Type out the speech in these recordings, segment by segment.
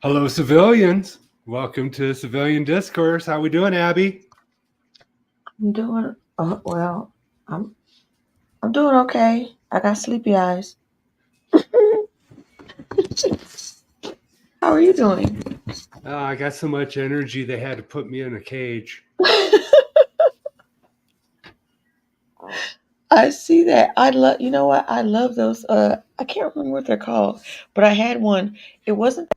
Hello, civilians. Welcome to Civilian Discourse. How we doing, Abby? I'm doing well. I'm I'm doing okay. I got sleepy eyes. How are you doing? I got so much energy they had to put me in a cage. I see that. I love. You know what? I love those. I can't remember what they're called, but I had one. It wasn't.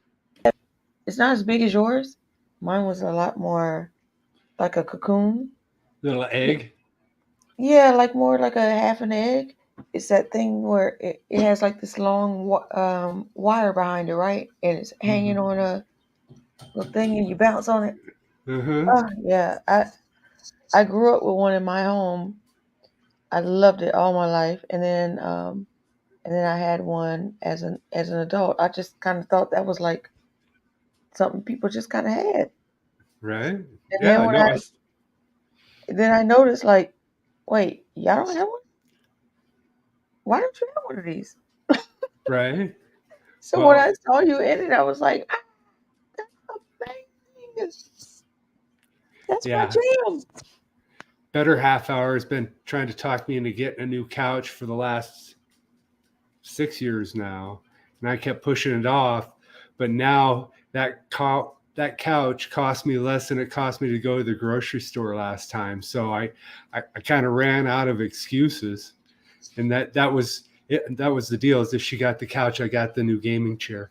It's not as big as yours. Mine was a lot more like a cocoon. Little egg. Yeah, like more like a half an egg. It's that thing where it has like this long wire behind it, right? And it's hanging Mm-hmm. on a little thing, and you bounce on it. Uh-huh. Oh yeah, I grew up with one in my home. I loved it all my life, and then I had one as an adult. I just kind of thought that was like something people just kind of had. Right? And Yeah, then I when know. I then I noticed like, wait, y'all don't have one? Why don't you have one of these? Right? So when Well, I saw you in it, I was like, ah, that's amazing. That's my yeah. jam. Better half hour has been trying to talk me into getting a new couch for the last 6 years now. And I kept pushing it off. But now that couch cost me less than it cost me to go to the grocery store last time. So I kind of ran out of excuses. And that was it. That was the deal. Is if she got the couch, I got the new gaming chair.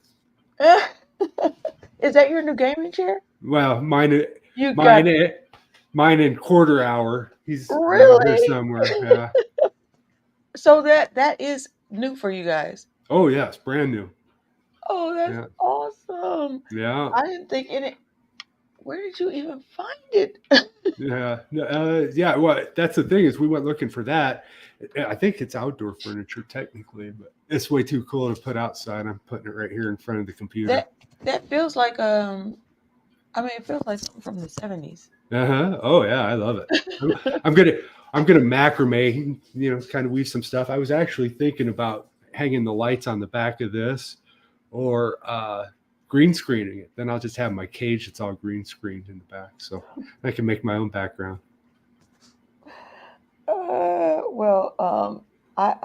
Is that your new gaming chair? Well, You got mine, mine in quarter hour. He's around here really? somewhere. Yeah. So that is new for you guys. Oh yeah, it's brand new. Oh, that's Yeah. awesome. Yeah. I didn't think in it. Where did you even find it? Yeah. Yeah. Well, that's the thing is we went looking for that. I think it's outdoor furniture technically, but it's way too cool to put outside. I'm putting it right here in front of the computer. That feels like I mean it feels like something from the 70s. Uh-huh. Oh yeah, I love it. I'm, I'm gonna I'm gonna macrame, kind of weave some stuff. I was actually thinking about hanging the lights on the back of this or green screening it. Then I'll just have my cage that's all green screened in the back. So I can make my own background. I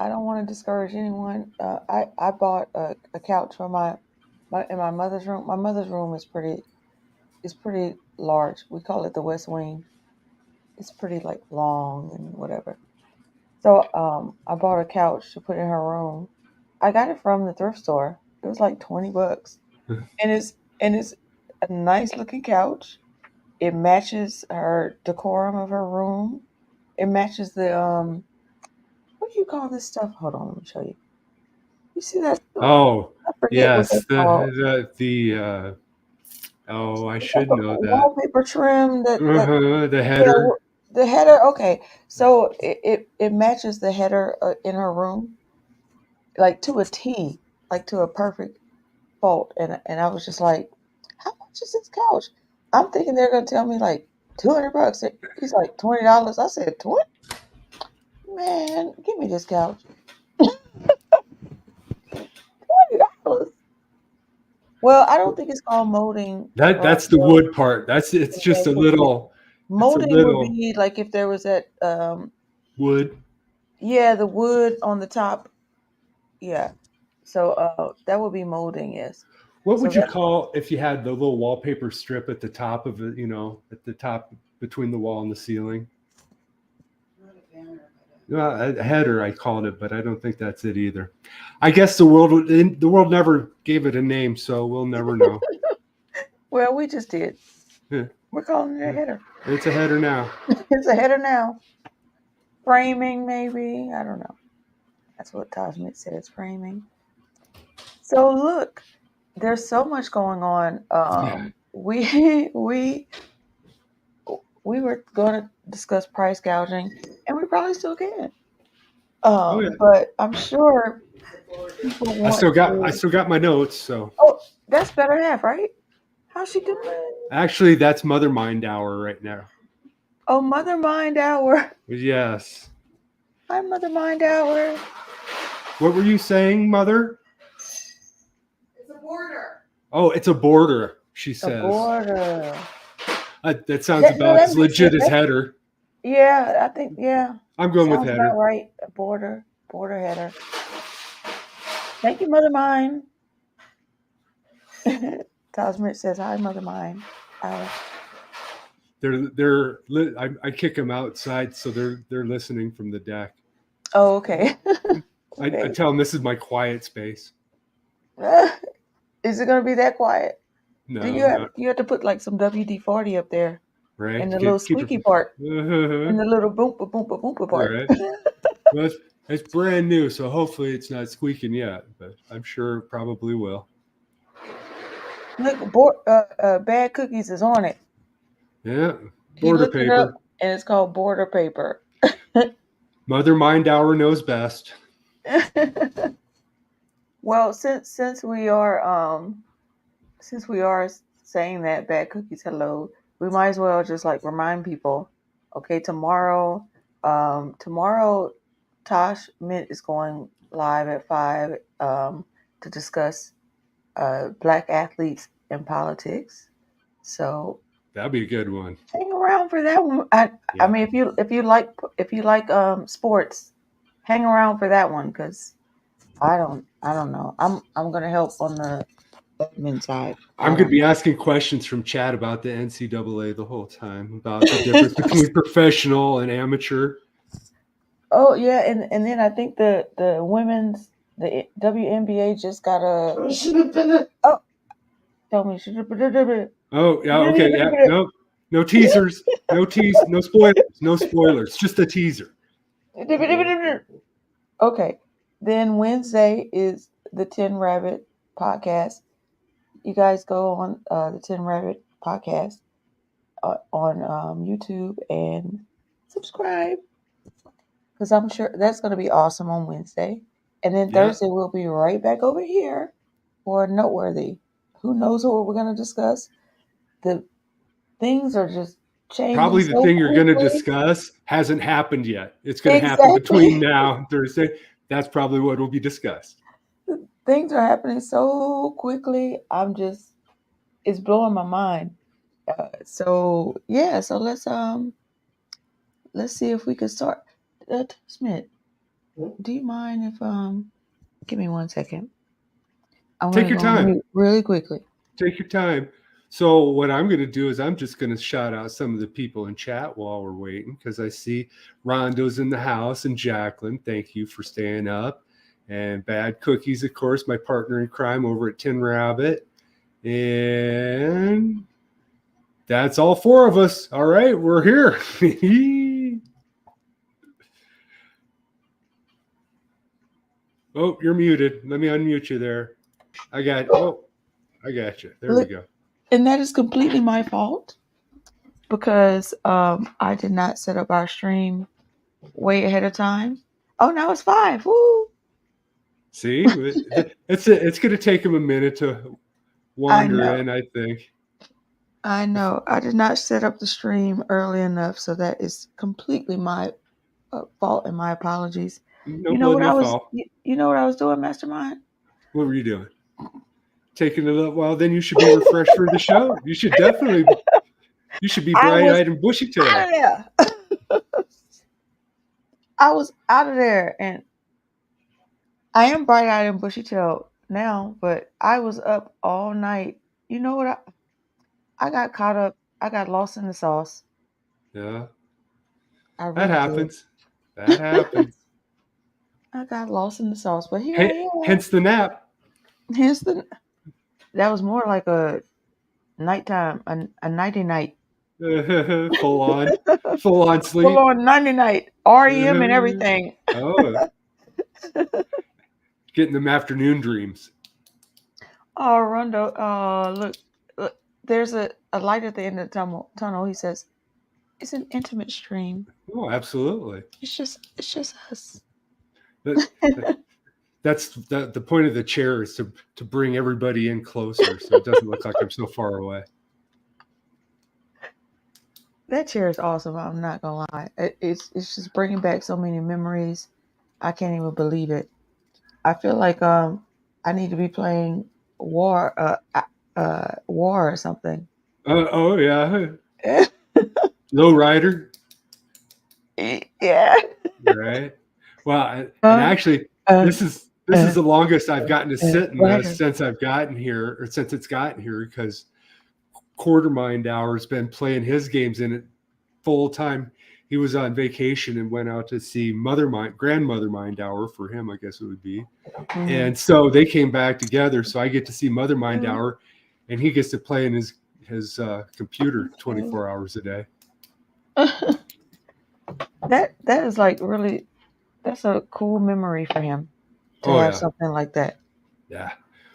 don't want to discourage anyone. I bought a couch for my in my mother's room. My mother's room is pretty large. We call it the West Wing. It's pretty like long and whatever. So I bought a couch to put in her room. I got it from the thrift store. It was like $20. And it's a nice looking couch. It matches her decorum of her room. It matches the what do you call this stuff? Hold on, let me show you. You see that stuff? Oh, I forget what yes. that's called. Oh, I It's like should a know that. wallpaper trim that The yeah, header. the header. Okay, so it matches the header in her room like to a T, like to a perfect fault. And I was just like, how much is this couch? I'm thinking they're gonna tell me like $200. He's like $20. I said 20. Man, give me this couch. $20. Well, I don't think it's called molding. That's the Well, wood part. It's yeah, just a 'cause little. It's a molding would little be like if there was that wood. yeah, the wood on the top. Yeah. So that would be molding, yes. What So would you that call if you had the little wallpaper strip at the top of it? At the top between the wall and the ceiling. Well, a header, I called it, but I don't think that's it either. I guess the world never gave it a name, so we'll never know. well, we just did. Yeah, We're calling it a header. it's a header now. It's a header now. Framing, maybe. I don't know. That's what Cosmic says, framing. So look, there's so much going on. Yeah. We were going to discuss price gouging, and we probably still can. Oh yeah. But I'm sure people I want still got I to. still got my notes. So Oh, that's better half, right? How's she doing? actually, that's Mother Mind Hour right now. Oh, Mother Mind Hour. Yes. Hi, Mother Mind Hour. What were you saying, Mother? It's a border. Oh, it's a border, she A says. border. That sounds No, about that as makes sense. legit as header. Yeah, I think I'm going with sounds about header. right. A border header. Thank you, Mother Mine. Taj says, "Hi, Mother Mine." Alice. I kick them outside, so they're listening from the deck. Oh, okay. I Okay. tell them this is my quiet space. Is it gonna be that quiet? Do No, not you have to put like some WD-40 up there right. and the little Keep squeaky part it. and the little boompa boompa boompa part? Right. Well, it's brand new, so hopefully it's not squeaking yet, but I'm sure it probably will. Look, Bad Cookies is on it. Yeah. He Border looked it up, paper. and it's called border paper. Mother Mind Hour knows best. Well, since we are saying that Bad Cookies hello, we might as well just like remind people. Okay, tomorrow, Tosh Mint is going live at 5 to discuss black athletes and politics. So That'd be a good one. hang around for that one. I Yeah. mean, if you like sports, hang around for that one because I don't know. I'm gonna help on the admin side. I'm going to be asking questions from Chad about the NCAA the whole time, about the difference between professional and amateur. Oh yeah, and then I think the WNBA just got a tell me Oh, yeah, okay, yeah. No teasers, no spoilers, just a teaser. Okay. Then Wednesday is the Ten Rabbit podcast. You guys go on the Ten Rabbit podcast on YouTube and subscribe because I'm sure that's going to be awesome on Wednesday. And then Yeah. Thursday we'll be right back over here for Noteworthy. Who knows what we're going to discuss? The things are just changing Probably the so thing you're going to quickly. discuss hasn't happened yet. It's going to happen between Exactly. now and Thursday. That's probably what will be discussed. Things are happening so quickly. It's blowing my mind. So yeah, so let's see if we could start. Smith, do you mind if give me 1 second? I'm Take gonna your go on time. mute really quickly. Take your time. So what I'm going to do is I'm just going to shout out some of the people in chat while we're waiting because I see Rondo's in the house and Jacqueline. Thank you for staying up. And Bad Cookies, of course, my partner in crime over at Tin Rabbit. And that's all four of us. All right, we're here. Oh, you're muted. Let me unmute you there. I got you. There we go. And that is completely my fault because I did not set up our stream way ahead of time. Oh, now it's 5. Woo! See, it's going to take him a minute to wander in, I think. I know. I did not set up the stream early enough, so that is completely my fault and my apologies. No blood, no foul. You know what I was doing, Mastermind? What were you doing? Taking a little while, then you should be refreshed for the show. You should be bright-eyed and bushy-tailed. Out of there. I was out of there, and I am bright-eyed and bushy-tailed now, but I was up all night. You know what? I got caught up. I got lost in the sauce. Yeah. That happens. That happens. I got lost in the sauce, but here I am. Hence the nap. That was more like a nighttime, a nighty night. Full on sleep. Full on nighty night. REM and everything. Oh. Getting them afternoon dreams. Oh, Rondo. Look, there's a light at the end of the tunnel. He says, it's an intimate stream. Oh, absolutely. It's just us. That's the point of the chair is to bring everybody in closer so it doesn't look like I'm so far away. That chair is awesome. I'm not gonna lie. It's just bringing back so many memories. I can't even believe it. I feel like I need to be playing War. war or something. Oh yeah, low rider, Yeah. right? Well, and Uh, actually, uh, this is uh, the longest I've gotten to sit in this Writer. since I've gotten here, or since it's gotten here, because Quartermind Hour's been playing his games in it full time. He was on vacation and went out to see Grandmother Mind Hour for him, I guess it would be. Mhm. And so they came back together. So I get to see Mother Mind Mhm. Hour, and he gets to play in his computer 24 hours a day. That is like really that's a cool memory for him to Oh have yeah, something like that. yeah.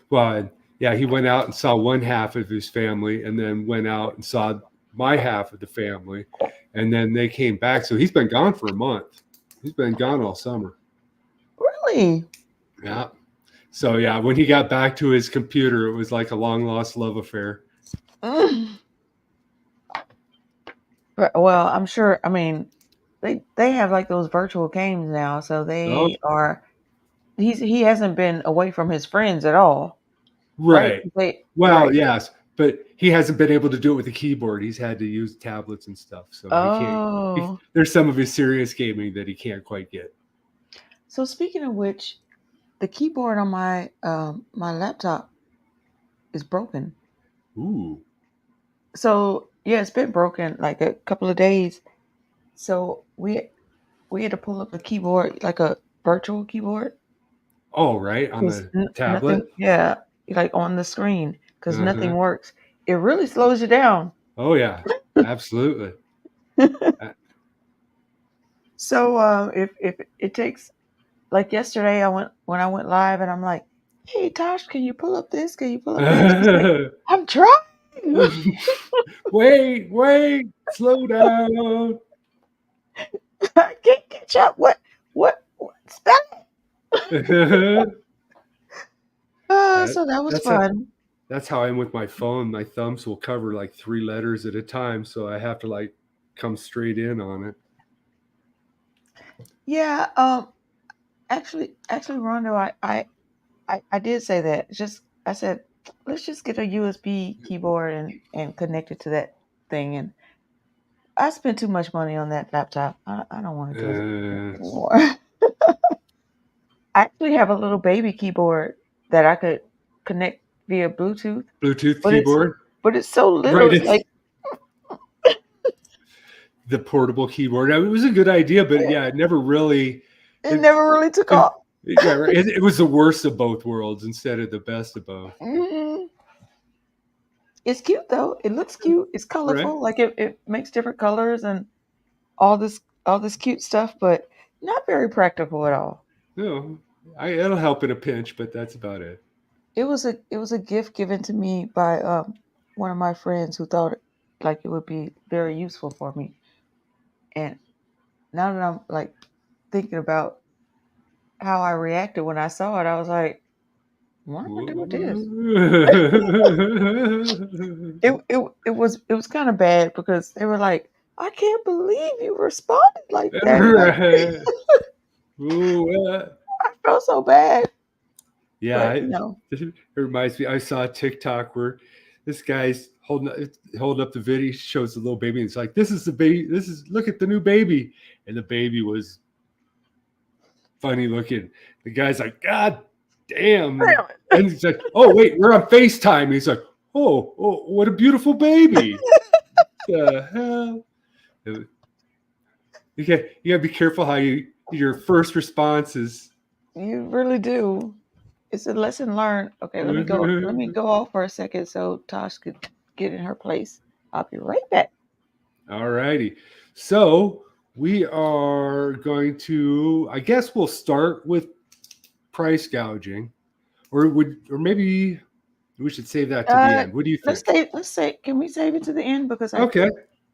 Well, yeah, he went out and saw one half of his family, and then went out and saw my half of the family, and then they came back. So he's been gone for a month. He's been gone all summer. Really? Yeah. So yeah, when he got back to his computer, it was like a long lost love affair. Mm. Well, I'm sure. I mean, they have like those virtual games now, so Oh, they are. He hasn't been away from his friends at all, right? right. They Well, right. yes, but he hasn't been able to do it with the keyboard. He's had to use tablets and stuff, so he can't. Oh, There's some of his serious gaming that he can't quite get. so speaking of which, the keyboard on my laptop is broken. Ooh. So yeah, it's been broken like a couple of days. So we had to pull up the keyboard like a virtual keyboard Oh, right on because the nothing. tablet. Yeah, like on the screen because Uh nothing huh. works. It really slows you down. Oh yeah, absolutely. Uh, So if it takes like yesterday, I went live and I'm like, "Hey Tosh, can you pull up this? Can you pull up that?" She's like, "I'm trying. wait, slow down. I can't catch up. What spell it?" that, So that was that's how fun. that's how I am with my phone. My thumbs will cover like 3 letters at a time, so I have to like come straight in on it. Yeah. Actually, Rondo, I did say that. Just I said, let's just get a USB keyboard and connect it to that thing. And I spent too much money on that laptop. I don't want to do it Uh, anymore. I actually have a little baby keyboard that I could connect via Bluetooth, Bluetooth but keyboard, it's so little. right? It's It's like the portable keyboard. I mean, it was a good idea, but yeah, it never really. it It, never really took it off. yeah, right. It was the worst of both worlds instead of the best of both. Mhm. It's cute though. It looks cute. It's Right? colorful. Like it makes different colors and all this cute stuff, but not very practical at all. No, it'll help in a pinch, but that's about it. It was a gift given to me by one of my friends who thought like it would be very useful for me. And now that I'm like thinking about how I reacted when I saw it, I was like, what am I gonna do with this? It was kind of bad because they were like, I can't believe you responded like that. Like Right. Ooh, I felt so bad, yeah, but you know, it reminds me. I saw a TikTok where this guy's holding up the video, shows the little baby, and it's like, "This is the baby. This is look at the new baby," and the baby was funny looking. The guy's like, "God damn!" And he's like, "Oh wait, we're on FaceTime." And he's like, "Oh, what a beautiful baby! The hell!" You gotta be careful how your first response is. you really do. It's a lesson learned. Okay, let me go. Let me go off for a second so Tosh could get in her place. I'll be right back. All righty. So we are going to, I guess we'll start with price gouging, or maybe we should save that to the Uh, end. What do you think? let's say, can we save it to the end because Okay.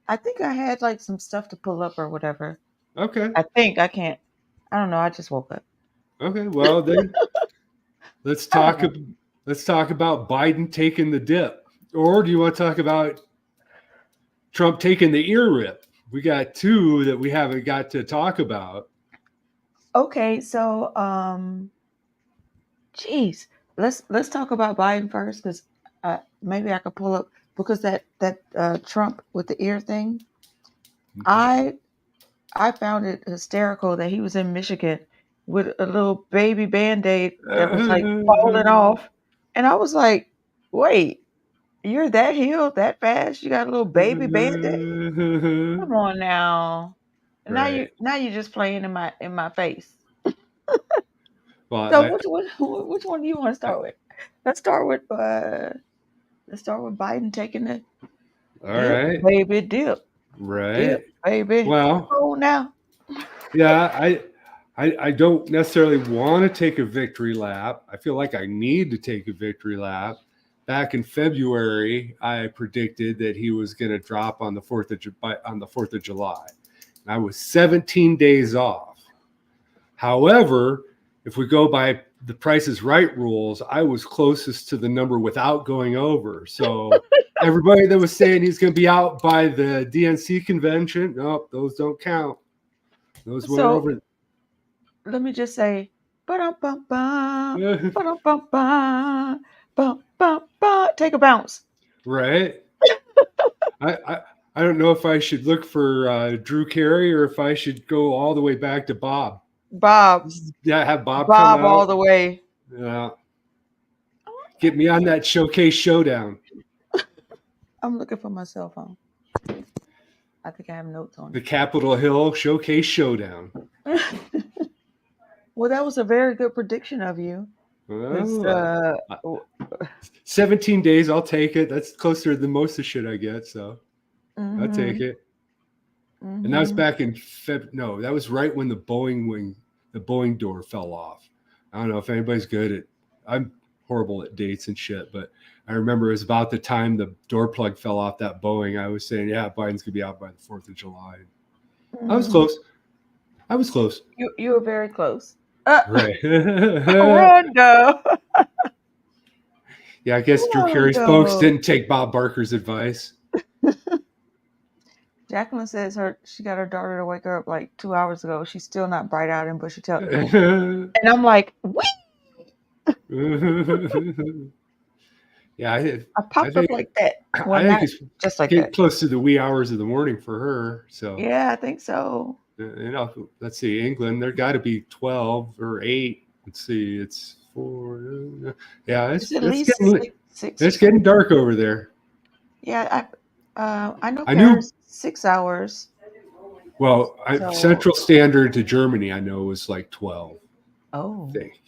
I think I had like some stuff to pull up or whatever. Okay. I think I can't. I don't know. I just woke up. Okay. Well, then let's I don't talk. know. Let's talk about Biden taking the dip, or do you want to talk about Trump taking the ear rip? We got two that we haven't got to talk about. Okay, so geez, let's talk about Biden first because maybe I could pull up because that Trump with the ear thing. Mhm. I found it hysterical that he was in Michigan with a little baby Band-Aid that was like falling off, and I was like, "Wait, you're that healed that fast? You got a little baby Band-Aid? Come on now!" And Right. now you're just playing in my face. Well, So which one do you want to I start with? Let's start with uh let's start with Biden taking the all dip, right. baby, dip, Right. baby. Come Well, on now. yeah, I don't necessarily want to take a victory lap. I feel like I need to take a victory lap. Back in February, I predicted that he was going to drop on the 4th of July. And I was 17 days off. However, if we go by the Price is Right rules, I was closest to the number without going over. So everybody that was saying he's going to be out by the DNC convention, nope, those don't count. Those were So over. let me just say, ba-dum-bum-bum, ba-dum-bum-bum, bum-bum-bum. Take a bounce. Right. I, I I don't know if I should look for Drew Carey or if I should go all the way back to Bob. Bob, Yeah, have Bob come Bob all out. the way. Uh, get me on that showcase showdown. I'm looking for my cell phone. I think I have notes on The Capitol Hill showcase showdown. it. Well, that was a very good prediction of you. 'Cause, Well, 17 days, I'll take it. That's closer than most of the shit I get, so I'll take mm-hmm, it. And that was mm-hmm. back in Feb. No, that was right when the Boeing door fell off. I don't know if anybody's good at. I'm horrible at dates and shit, but I remember it was about the time the door plug fell off that Boeing. I was saying, yeah, Biden's gonna be out by the 4th of July. I was Mm-hmm. close. I was close. You were very close. Right. Rondo. Yeah, I guess Drew Carey's folks Rondo. didn't take Bob Barker's advice. Jacqueline says she got her daughter to wake her up like 2 hours ago. She's still not bright out in bushy tail. Yeah, And I'm like, wait, I I I popped up think like that. Well, I think not it's just like getting that. close to the wee hours of the morning for her. So Yeah, I think so. let's see, England, there got to be 12 or 8. Let's see, it's 4. Yeah, It's at least six or it's getting something. dark over there. Yeah, I know I knew. Paris 6 hours. Well, So, Central Standard to Germany, I know was like 12. I oh, think.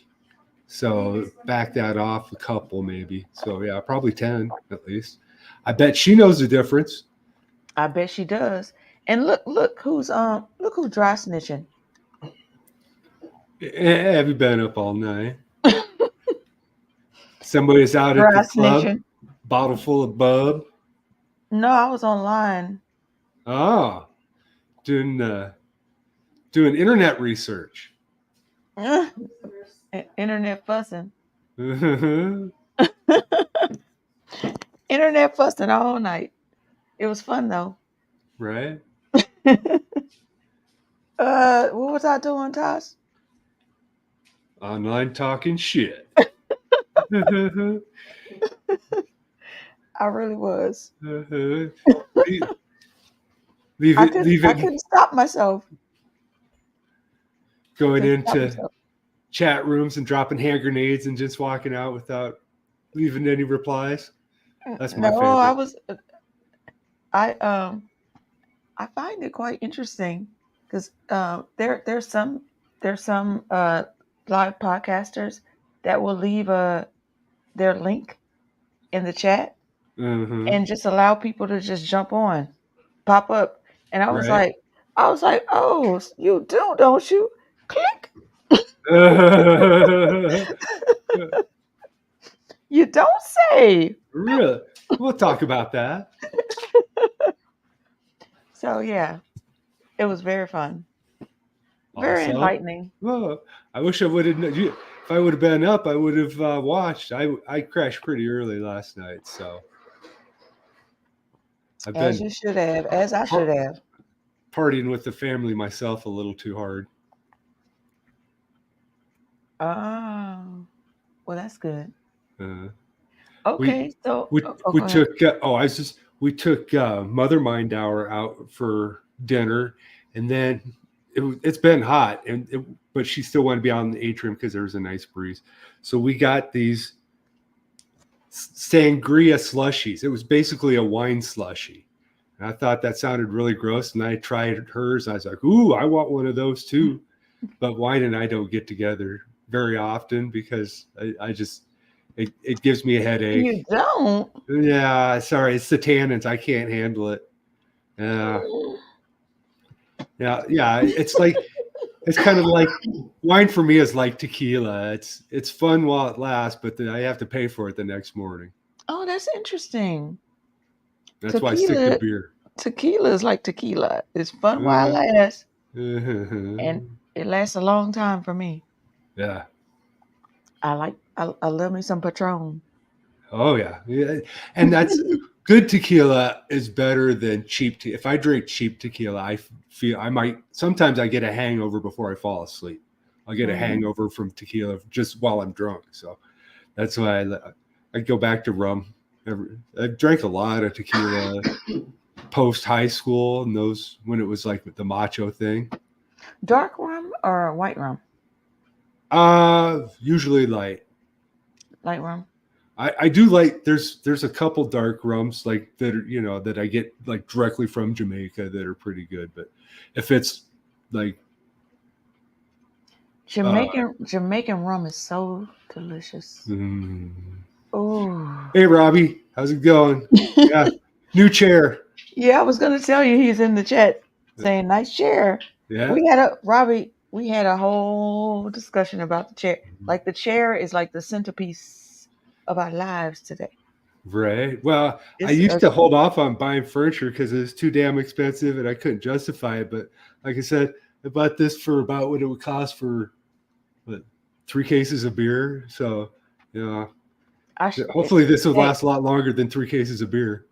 So back that off a couple maybe. So yeah, probably 10 at least. I bet she knows the difference. I bet she does. And look who's dry snitching. Have you been up all night? Somebody's out at the Dry club, snitching. bottle full of bub. No, I was online. Ah, doing internet research. Internet fussing. Right. Internet fussing all night. It was fun though. What was I doing, Tosh? Online talking shit. I really was. leave, leave I it couldn't stop myself. going Couldn't stop into myself. chat rooms and dropping hand grenades and just walking out without leaving any replies. That's my No, I favorite. was. I find it quite interesting because there's some live podcasters that will leave their link in the chat Uh-huh. and just allow people to just jump on, pop up, and Right. I was like, oh, you do, don't you? Click. You don't say. Really? We'll talk about that. So yeah, it was very fun, very Awesome. enlightening. Well, I wish I would have. If I would have been up, I would have watched. I crashed pretty early last night, so I've As been you should have, as I should par- have. partying with the family myself a little too hard. Oh, well, that's good. Uh, We Okay, so we go ahead. took we took Mother Mind Hour out for dinner, and then it's been hot, but she still wanted to be out in the atrium because there was a nice breeze. So we got these sangria slushies. It was basically a wine slushie. And I thought that sounded really gross, and I tried hers. And I was like, "Ooh, I want one of those too." But wine and I don't get together very often because I just it gives me a You headache. don't. Yeah, sorry, it's the tannins. I can't handle it. Yeah, yeah. It's kind of like wine for me is like tequila. It's fun while it lasts, but then I have to pay for it the next morning. Oh, that's interesting. That's why I stick to Tequila, beer. tequila is like tequila. It's fun while Uh, it lasts, and uh, it lasts a long time for me. yeah. I love me some Patron. Oh yeah. Yeah. And that's good tequila is better than cheap if I drink cheap tequila, I feel I might sometimes I get a hangover before I fall asleep. I'll get a Hmm. hangover from tequila just while I'm drunk. So that's why I go back to rum. I drank a lot of tequila post high school and those when it was like the macho thing. Dark rum or white rum? Usually light. Light rum. I do like there's a couple dark rums like that are, that I get like directly from Jamaica that are pretty good. But if it's like uh Jamaican rum is so delicious. mm. Oh. Hey Robbie, how's it going? Yeah, new chair. Yeah, I was gonna tell you he's in the chat saying nice chair. Yeah, We had a whole discussion about the chair. Like the chair is like the centerpiece of our lives today. right. Well, I It's used to hold off on buying furniture because it was too damn expensive and I couldn't justify it. But like I said, I bought this for about what it would cost for what, 3 cases of beer. So I sh- hopefully this will hey, last a lot longer than 3 cases of beer.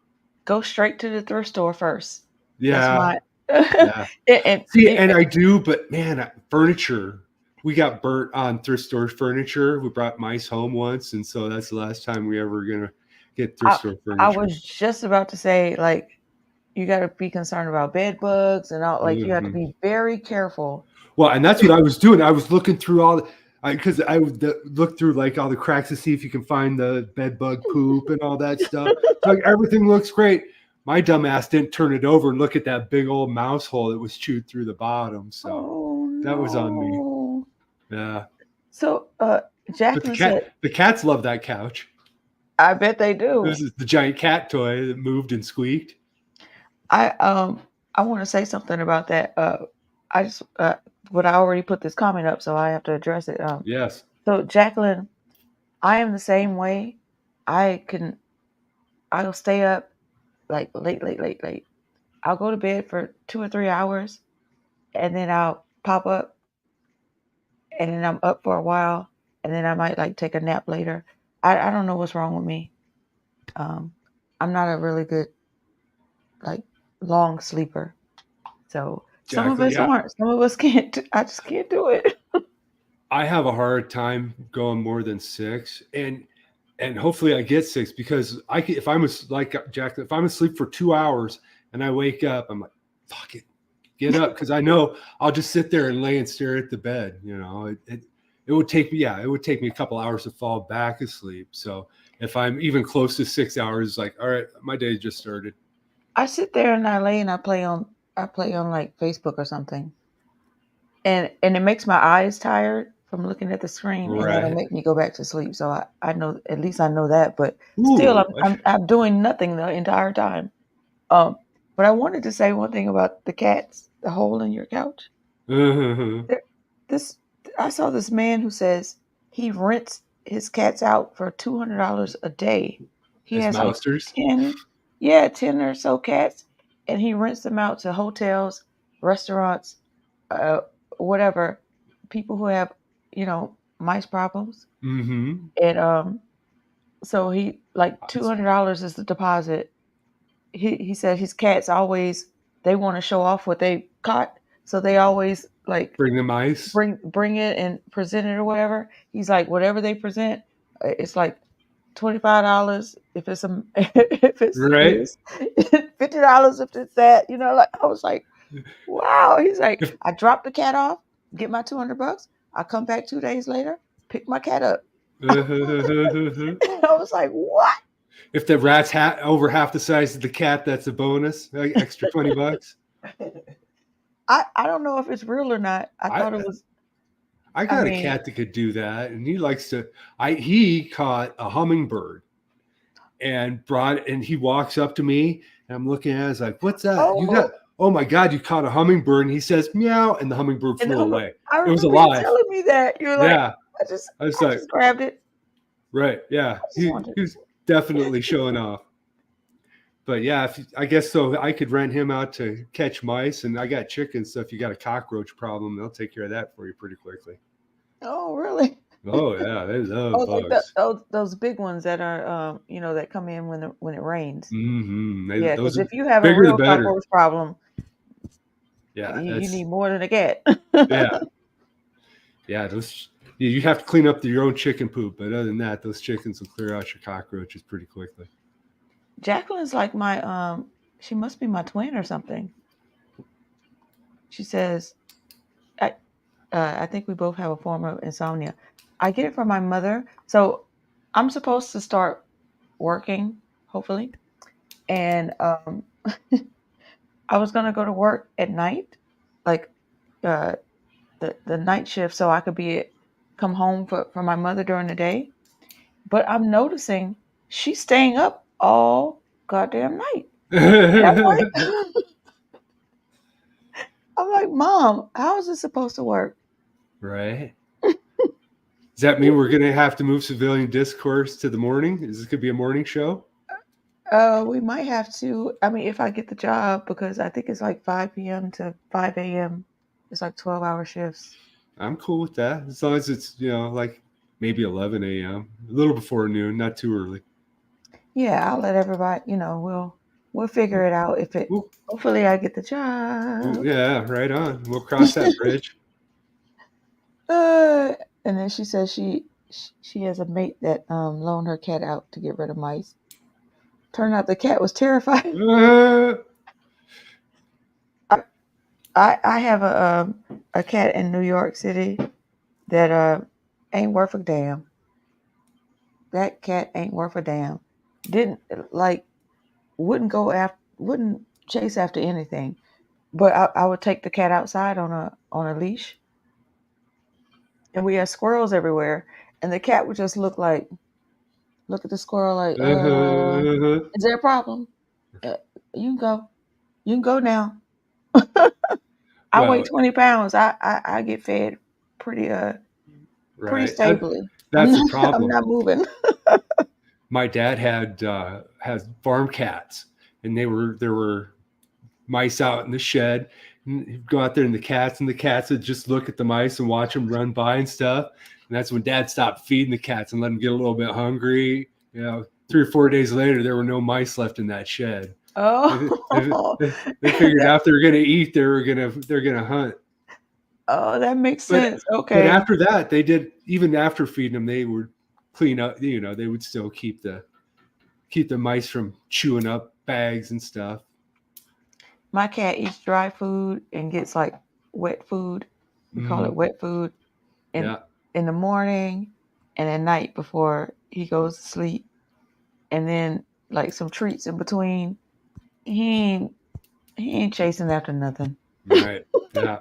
go straight to the thrift store first. That's Yeah, my yeah. and See, and I do, but man, furniture. We got burnt on thrift store furniture. We brought mice home once, and so that's the last time we ever gonna get thrift I store I furniture. was just about to say like you got to be concerned about bed bugs and all. Like you have to Hmm. be very careful. Well, and that's what I was doing. I was looking through because I would look through like all the cracks to see if you can find the bed bug poop and all that stuff. So like everything looks great. My dumb ass didn't turn it over and look at that big old mouse hole that was chewed through the bottom. So Oh that was on me. no! Yeah. So But Jacqueline said, the cats love that couch. "I bet they do." This is the giant cat toy that moved and squeaked. I I want to say something about that. I just but I already put this comment up, so I have to address it. Yes. So Jacqueline, I am the same way. I can I'll stay up like late. I'll go to bed for 2 or 3 hours, and then I'll pop up, and then I'm up for a while, and then I might like take a nap later. I don't know what's wrong with me. Um, I'm not a really good like long sleeper. So some of Exactly. us Yeah. aren't. Some of us can't. I just can't do it. I have a hard time going more than 6 and hopefully I get 6 because if I'm like Jack, if I'm asleep for 2 hours and I wake up, I'm like, fuck it, get up. Cause I know I'll just sit there and lay and stare at the bed. It would take me, yeah, it would take me a couple hours to fall back asleep. So if I'm even close to 6 hours, it's like, all right, my day just started. I sit there and I lay and I play on like Facebook or something, and it makes my eyes tired from looking at the screen, and that'll Right. make me go back to sleep. So I know at least I know that, but still Ooh. I'm doing nothing the entire time. Um, but I wanted to say one thing about the cats, the hole in your couch. There, this I saw this man who says he rents his cats out for $200 a day. He As has like mousters. 10, yeah, 10 or so cats, and he rents them out to hotels, restaurants, uh, whatever, people who have mice problems, Mm-hmm. and so he like $200 is the deposit. He said his cats always they want to show off what they caught, so they always like Bring them ice. bring it and present it or whatever. He's like whatever they present, it's like $25 if it's if it's Right? this, $50 if it's that. Like I was like, wow. He's like, If I drop the cat off, get my $200. I come back 2 days later, pick my cat up. I was like, what? if the rat's over half the size of the cat, that's a bonus. Like extra $20. I don't know if it's real or not. I I thought it was. I I got a mean, cat that could do that, and he likes to. He caught a hummingbird and he walks up to me, and I'm looking at it, it's like, what's that? You got? oh, Oh my God, you caught a hummingbird. And he says, meow, and the hummingbird and flew away. I It was remember you alive. telling me that. You were like, Yeah. I was I like, just grabbed it. right. Yeah. I just wanted. He was definitely showing off. But yeah, I guess so. I could rent him out to catch mice, and I got chickens. So if you got a cockroach problem, they'll take care of that for you pretty quickly. Oh, really? Oh yeah, they love Oh, like bugs. those big ones that are that come in when it rains. Mm-hmm. Yeah, Those because are if you have a bigger the real better. cockroach problem, Yeah, you that's need more than a cat. yeah, yeah. Those you have to clean up your own chicken poop, but other than that, those chickens will clear out your cockroaches pretty quickly. Jacqueline's like my she must be my twin or something. She says, I I think we both have a form of insomnia. I get it from my mother. So I'm supposed to start working, hopefully, and I was gonna go to work at night, like uh, the night shift, so I could come home for my mother during the day. But I'm noticing she's staying up all goddamn night, and I'm like, Mom, how is this supposed to work? Right. Does that mean we're gonna have to move civilian discourse to the morning? Is this gonna be a morning show? We might have to. I mean, if I get the job, because I think it's like 5 p.m. to 5 a.m. It's like 12-hour shifts. I'm cool with that, as long as it's like maybe 11 a.m. a little before noon, not too early. Yeah, I'll let everybody. We'll figure it out. If it. Ooh, Hopefully, I get the ooh, job. yeah, right on. We'll cross that bridge. Uh, and then she says she has a mate that loaned her cat out to get rid of mice. Turned out the cat was terrified. I have a cat in New York City that ain't worth a damn. That cat ain't worth a damn. Didn't like wouldn't chase after anything. But I would take the cat outside on a leash, and we had squirrels everywhere, and the cat would just look at the squirrel like, is there a problem? Uh, you can go. You can go now. I weigh Well, 20 pounds. I get fed pretty pretty right. stably. I'm That's the not I'm problem. not moving. My dad has farm cats, and there were mice out in the shed. And he'd go out there, and the cats would just look at the mice and watch them run by and stuff. And that's when Dad stopped feeding the cats and let them get a little bit hungry. 3 or 4 days later, there were no mice left in that shed. They, they, Oh, they figured that out they were going to eat. They're gonna hunt. oh, that makes But sense. but Okay. after that, they did. Even after feeding them, they would clean up. They would still keep the mice from chewing up bags and stuff. My cat eats dry food and gets like wet food. We call it Mm, wet food in yeah, in the morning and at night before he goes to sleep. And then like some treats in between. He ain't he ain't chasing after nothing. right. Yeah.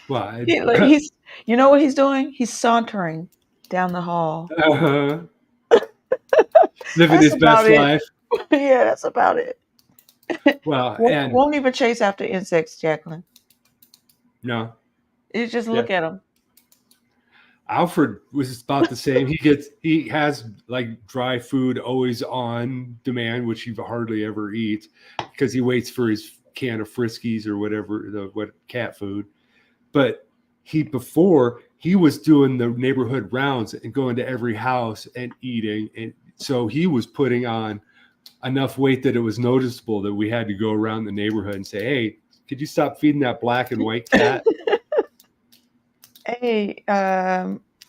Well, Like he's you know what he's doing? He's sauntering down the hall. uh, living That's his about best it. life. Yeah, that's about it. Well, Won't, and won't even chase after insects, Jacqueline. no, You just yeah. look at them. Alfred was about the same. He has like dry food always on demand, which he hardly ever eats because he waits for his can of Friskies or whatever what cat food. But before he was doing the neighborhood rounds and going to every house and eating, and so he was putting on enough weight that it was noticeable that we had to go around the neighborhood and say, "Hey, could you stop feeding that black and white cat?" Hey,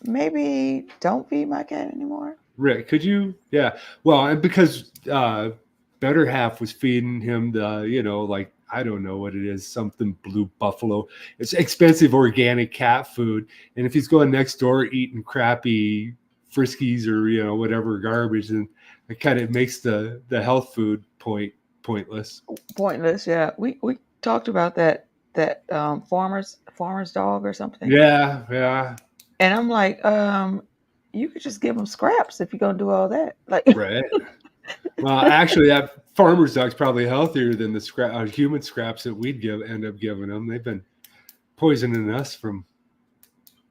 maybe don't feed my cat anymore. Rick, could you? Yeah. Well, and because better half was feeding him the, like I don't know what it is, something blue buffalo. It's expensive organic cat food, and if he's going next door eating crappy Friskies or whatever garbage, then it kind of makes the health food pointless. Pointless. Yeah, we talked about that farmer's dog or something, Yeah, yeah, and I'm like, you could just give them scraps if you're gonna do all that. Like, right. Well, actually, that farmer's dog's probably healthier than the human scraps that we'd end up giving them. They've been poisoning us for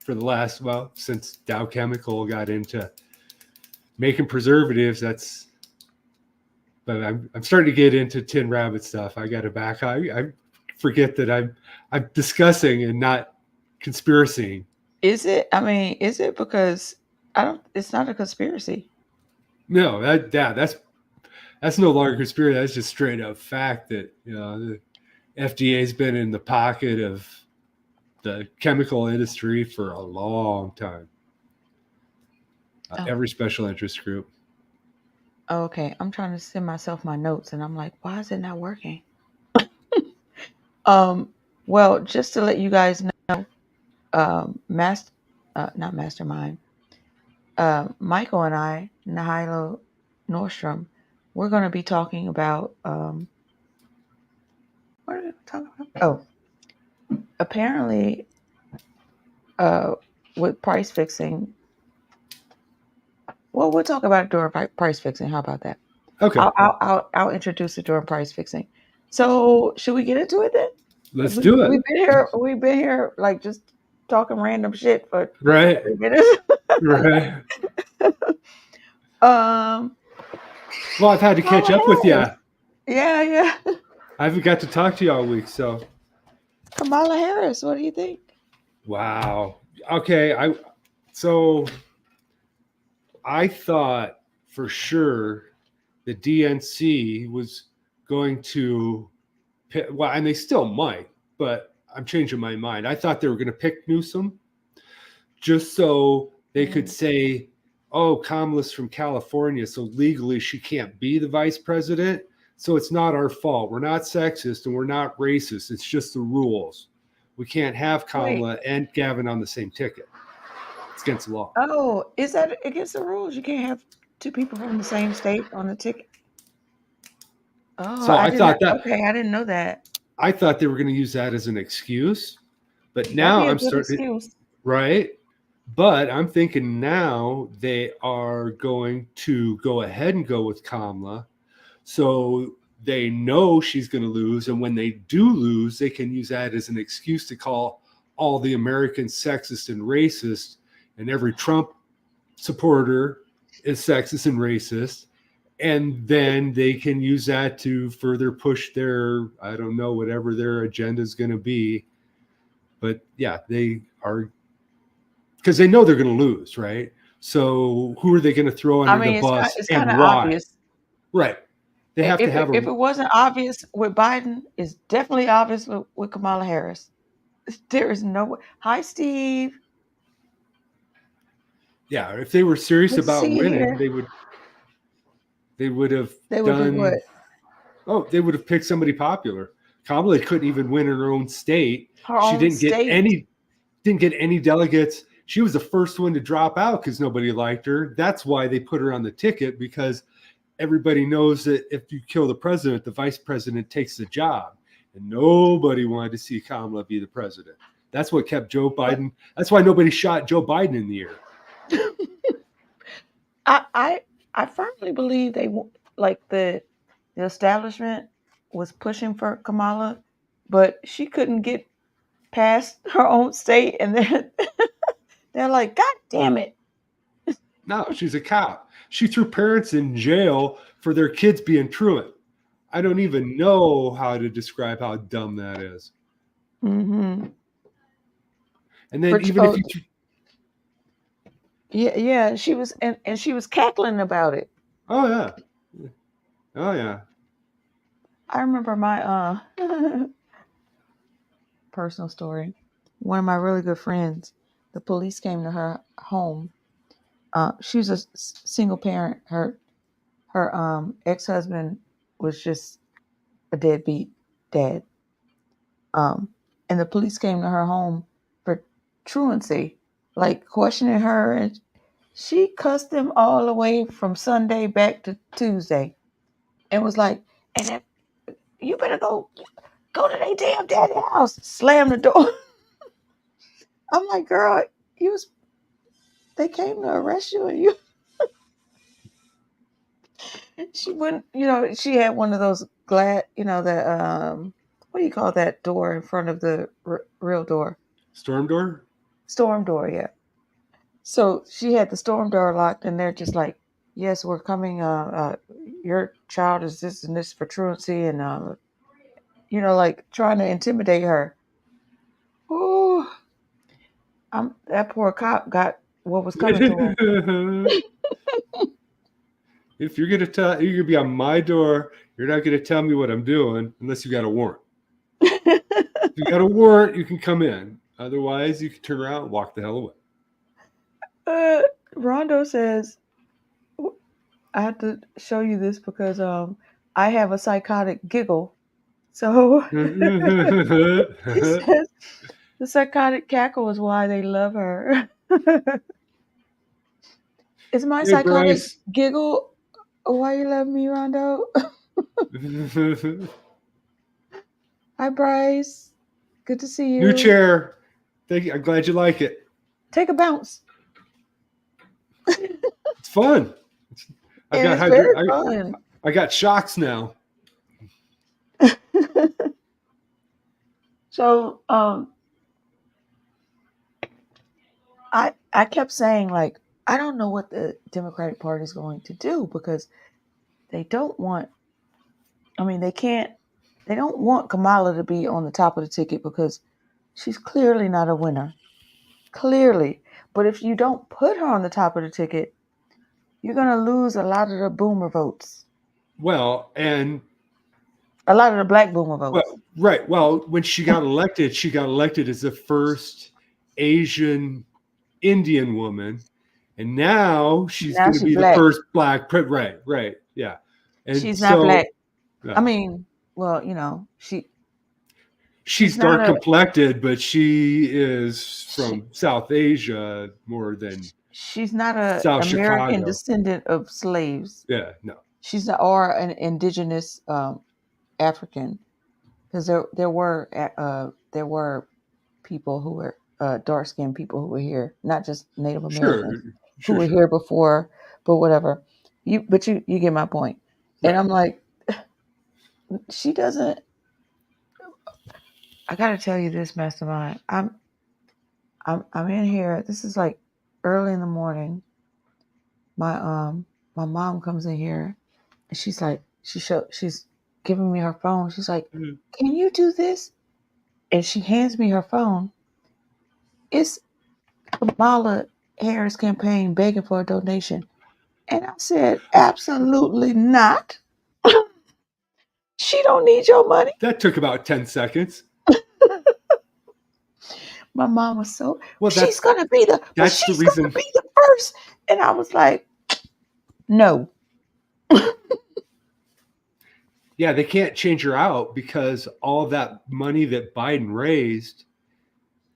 the last, well, since Dow Chemical got into making preservatives. But I'm starting to get into Tin Rabbit stuff. I got to back. I forget that I'm discussing and not conspiracying. is it? I mean, is it because I don't? It's not a conspiracy. No, that's no longer conspiracy. That's just straight up fact that the FDA's been in the pocket of the chemical industry for a long time. Oh, Every special interest group. okay. I'm trying to send myself my notes, and I'm like, why is it not working? Well, just to let you guys know, master, not mastermind, Michael and I, Nahilo Nordstrom, we're going to be talking about, what are we talking about? Oh, apparently, uh, with price fixing, well, we'll talk about it during price fixing. How about that? Okay, I'll introduce it during price fixing. So, should we get into it then? Because let's do it. we've been here like just talking random shit for Right, 3 minutes. right. um, Well, I've had to catch Kamala up with you. Harris. Yeah, yeah. I haven't got to talk to you all week, so Kamala Harris. What do you think? wow. Okay, so I thought for sure the DNC was going to pick, well, and they still might, but I'm changing my mind. I thought they were going to pick Newsom just so they could say, oh, Kamala's from California, so legally she can't be the vice president. So it's not our fault. We're not sexist and we're not racist. It's just the rules. We can't have Wait. Kamala and Gavin on the same ticket. It's against the law. Oh, is that against the rules? You can't have two people from the same state on the ticket. Oh, So I I didn't. thought that Okay, I didn't know that. I thought they were going to use that as an excuse, but That'd now be a I'm good starting excuse. right. But I'm thinking now they are going to go ahead and go with Kamala. So they know she's going to lose. And when they do lose, they can use that as an excuse to call all the Americans sexist and racist. And every Trump supporter is sexist and racist. And then they can use that to further push their, I don't know, whatever their agenda is going to be. But yeah, they are, because they know they're going to lose, right? So who are they going to throw I under the mean, bus it's kind and of why? obvious. Right. They have to have If a, it wasn't obvious with Biden, it's definitely obvious with Kamala Harris. There is no way. Hi, Steve. yeah, if they were serious Good to about see you winning, here. they would have They would do done, what? oh, they would have picked somebody popular. Kamala couldn't even win in her own state. Her She own state. didn't get any delegates. She was the first one to drop out because nobody liked her. That's why they put her on the ticket, because everybody knows that if you kill the president, the vice president takes the job. And nobody wanted to see Kamala be the president. That's what kept Joe But Biden. That's why nobody shot Joe Biden in the ear. I I I firmly believe like the establishment was pushing for Kamala, but she couldn't get past her own state, and then they're like, "God damn it!" No, she's a cop. She threw parents in jail for their kids being truant. I don't even know how to describe how dumb that is. Mm-hmm. And then But even if you, yeah, yeah, she was and she was cackling about it. oh yeah, oh yeah, I remember my personal story. One of my really good friends, the police came to her home She was a single parent. Her ex-husband was just a deadbeat dad. Um, and the police came to her home for truancy, like questioning her, and she cussed them all the way from Sunday back to Tuesday, and was like, "And if you better go to their damn daddy house," slam the door. I'm like, "Girl, you was they came to arrest you, and you." She wouldn't, she had one of those glad, the what do you call that door in front of the real door? Storm door? Storm door, yeah. So she had the storm door locked, and they're just like, "Yes, we're coming. Your child is this and this for truancy," and like trying to intimidate her. Oh, that poor cop got what was coming to him. If you're gonna be on my door, you're not gonna tell me what I'm doing unless you got a warrant. If you got a warrant, you can come in. Otherwise, you can turn around and walk the hell away. Rondo says, I have to show you this because I have a psychotic giggle. So he says the psychotic cackle is why they love her. Is my Hey, psychotic Bryce. giggle why you love me, Rondo? Hi, Bryce. Good to see you. New chair. Thank you. I'm glad you like it. Take a bounce. It's fun. It's very fun. I got shocks now. So I kept saying, like, I don't know what the Democratic Party is going to do because they don't want, they don't want Kamala to be on the top of the ticket because she's clearly not a winner. Clearly. But if you don't put her on the top of the ticket, you're going to lose a lot of the boomer votes. Well, and a lot of the black boomer votes. Well, right. Well, when she got elected as the first Asian Indian woman. And now she's going to be black. the first black. Right. Yeah. And she's not black. Yeah. I mean, well, she's dark complected, but she is from South Asia more than she's not an American Chicago. Descendant of slaves. Yeah, no. She's not, or an indigenous African, because there were people who were dark skinned people who were here, not just Native Americans who were here before, but whatever. You get my point. Right. And I'm like, she doesn't. I gotta tell you this, Mastermind. I'm in here. This is like early in the morning. My mom comes in here, and she's like, she's giving me her phone. She's like, "Can you do this?" And she hands me her phone. It's Kamala Harris campaign begging for a donation, and I said, "Absolutely not. She don't need your money." That took about 10 seconds. My mom was so, she's going to be the first. And I was like, no. Yeah, they can't change her out because all of that money that Biden raised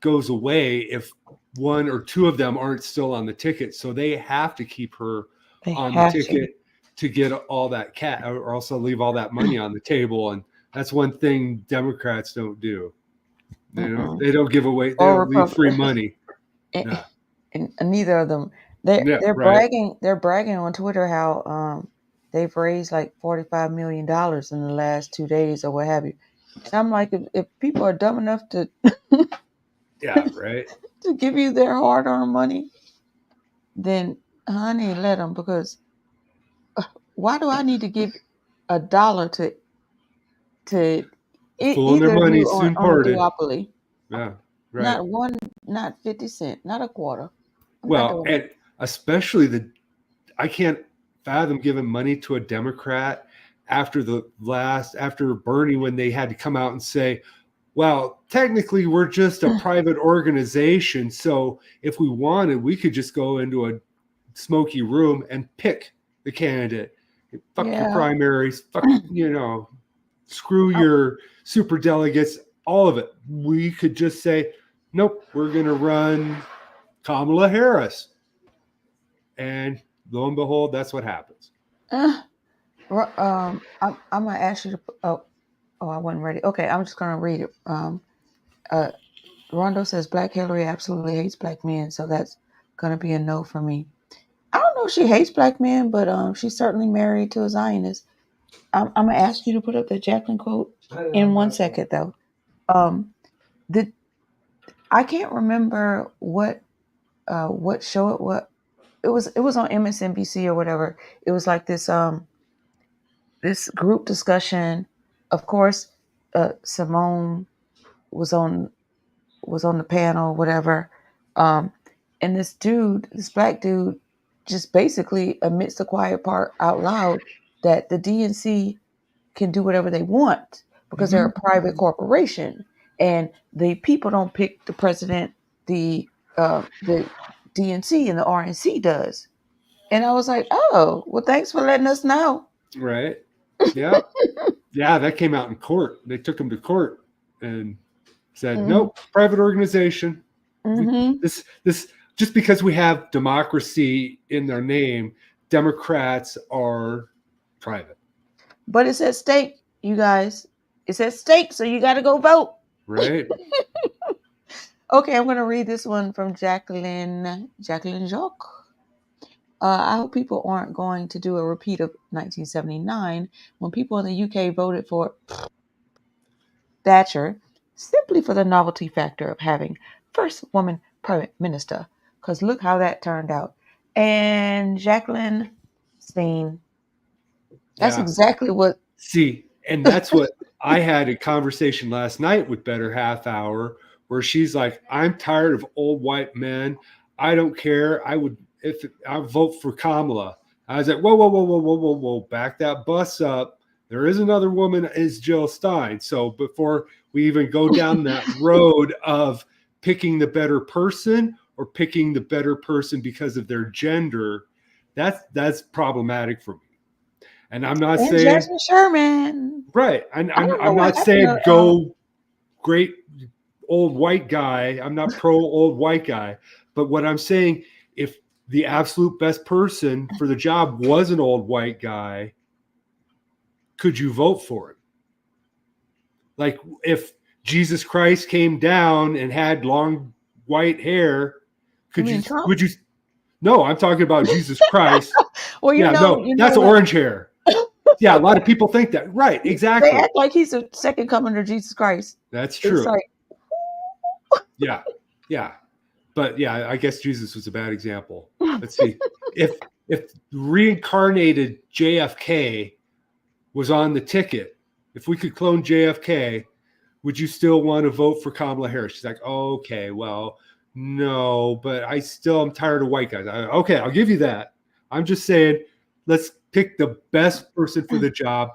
goes away if one or two of them aren't still on the ticket. So they have to keep her on the ticket to get all that or also leave all that money on the table. And that's one thing Democrats don't do. They don't give away. They don't leave free money. And neither of them. They're bragging. They're bragging on Twitter how they've raised like $45 million in the last 2 days or what have you. And I'm like, if people are dumb enough to, yeah, right, to give you their hard-earned money, then honey, let them. Because why do I need to give $1 to either their money soon parted. Duopoly? Yeah, right. Not 50 cents, not a quarter. Well, and especially I can't fathom giving money to a Democrat after Bernie, when they had to come out and say, well, technically we're just a private organization. So if we wanted, we could just go into a smoky room and pick the candidate. Fuck your Yeah. primaries. Fuck, screw your super delegates, all of it. We could just say, nope, we're going to run Kamala Harris. And lo and behold, that's what happens. I'm gonna ask you to. I wasn't ready. Okay, I'm just gonna read it. Rondo says Black Hillary absolutely hates black men, so that's gonna be a no for me. I don't know if she hates black men, but she's certainly married to a Zionist. I'm gonna ask you to put up the Jacqueline quote in 1 second, though. The I can't remember what show it was. It was on MSNBC or whatever. It was like this group discussion. Of course, Simone was on the panel, whatever. And this black dude, just basically admits the quiet part out loud that the DNC can do whatever they want because they're a private corporation, and the people don't pick the president. The DNC and the RNC does. And I was like, oh, well, thanks for letting us know. Right. Yeah. Yeah, that came out in court. They took him to court and said, nope, private organization. This just because we have democracy in their name, Democrats are private. But it's at stake, you guys. It's at stake, so you got to go vote. Right. Okay, I'm going to read this one from Jacqueline Jacques. I hope people aren't going to do a repeat of 1979 when people in the UK voted for Thatcher simply for the novelty factor of having first woman prime minister. Because look how that turned out. And Jacqueline Steen, that's exactly what. See, and that's what I had a conversation last night with Better Half Hour where she's like, I'm tired of old white men. I don't care. I vote for Kamala. I was like, whoa, back that bus up. There is another woman is Jill Stein. So before we even go down that road of picking the better person or picking the better person because of their gender, that's problematic for me. And I'm not saying Jasmine Sherman. Right. I'm not saying go great old white guy. I'm not pro old white guy. But what I'm saying, if the absolute best person for the job was an old white guy, could you vote for him? Like if Jesus Christ came down and had long white hair, would you? No, I'm talking about Jesus Christ. Well, that's orange hair. Yeah, a lot of people think that. Right, exactly. They act like he's the second coming of Jesus Christ. That's true. It's like, yeah. But yeah, I guess Jesus was a bad example. Let's see. If reincarnated JFK was on the ticket, if we could clone JFK, would you still want to vote for Kamala Harris? She's like, oh, okay, well, no, but I still am tired of white guys. Okay, I'll give you that. I'm just saying, let's pick the best person for the job.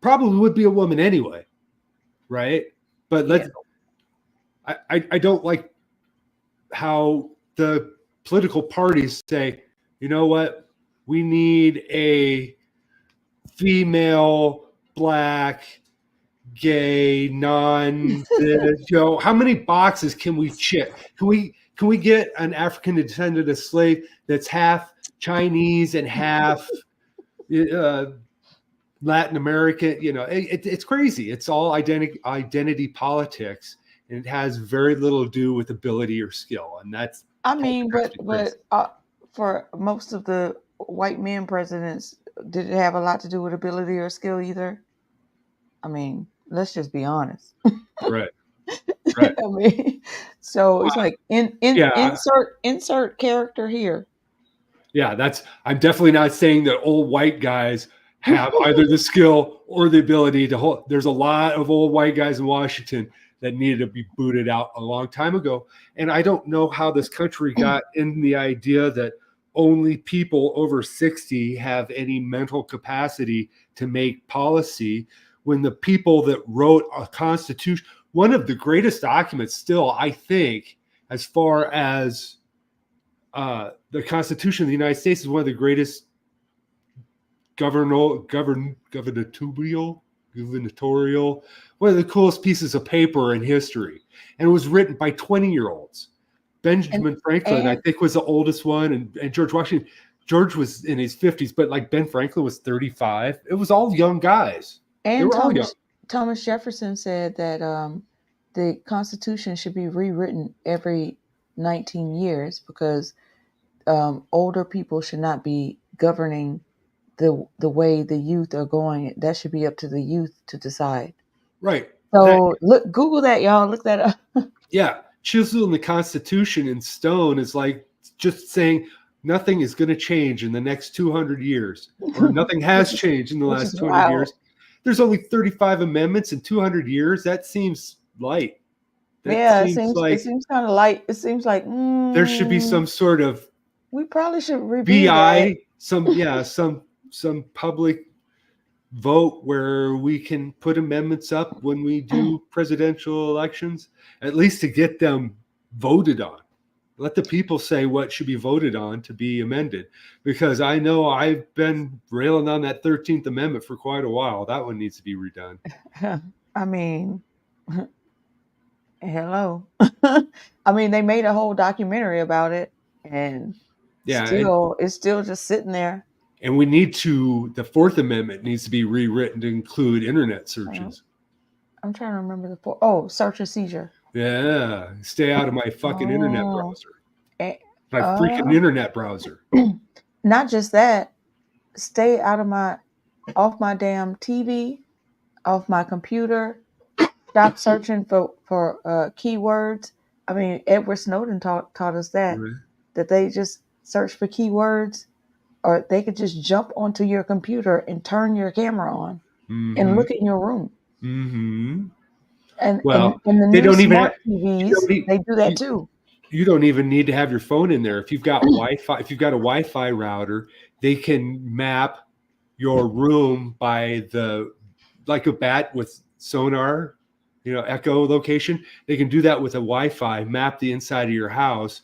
Probably would be a woman anyway, right? But I don't like how the political parties say, you know what, we need a female, black, gay, how many boxes can we check? Can we get an African descendant slave that's half Chinese and half Latin American? It's crazy. It's all identity politics, and it has very little to do with ability or skill. And that's but for most of the white men presidents, did it have a lot to do with ability or skill either? I mean, let's just be honest. Right. I mean, so it's like insert character here. Yeah, I'm definitely not saying that old white guys have either the skill or the ability to hold. There's a lot of old white guys in Washington that needed to be booted out a long time ago. And I don't know how this country got in the idea that only people over 60 have any mental capacity to make policy, when the people that wrote a constitution, one of the greatest documents still, I think, as far as the Constitution of the United States is one of the greatest gubernatorial, one of the coolest pieces of paper in history. And it was written by 20-year-olds. Benjamin Franklin, I think, was the oldest one, and George Washington. George was in his 50s, but like Ben Franklin was 35. It was all young guys. And Thomas Jefferson said that the Constitution should be rewritten every 19 years because older people should not be governing the way the youth are going. That should be up to the youth to decide. Right. So Google that, y'all. Look that up. Yeah. Chiseling the Constitution in stone is like just saying nothing is going to change in the next 200 years, or nothing has changed in the last 200 years. There's only 35 amendments in 200 years. That seems light. It seems kind of light. It seems like there should be some sort of. We probably should review BI, some public vote where we can put amendments up when we do presidential elections, at least to get them voted on. Let the people say what should be voted on to be amended, because I know I've been railing on that 13th Amendment for quite a while. That one needs to be redone. I mean, hello. I mean, they made a whole documentary about it, and it's still just sitting there. And we need the Fourth Amendment needs to be rewritten to include internet searches. I'm trying to remember search and seizure. Yeah, stay out of my fucking internet browser. My freaking internet browser. Not just that, stay off my damn TV, off my computer. Stop searching for keywords. I mean, Edward Snowden taught us that they just search for keywords, or they could just jump onto your computer and turn your camera on and look in your room. Mm-hmm. And they don't even have TVs. They do that too. You don't even need to have your phone in there. If you've got Wi-Fi, if you've got a Wi-Fi router, they can map your room by like a bat with sonar, echolocation. They can do that with a Wi-Fi, map the inside of your house,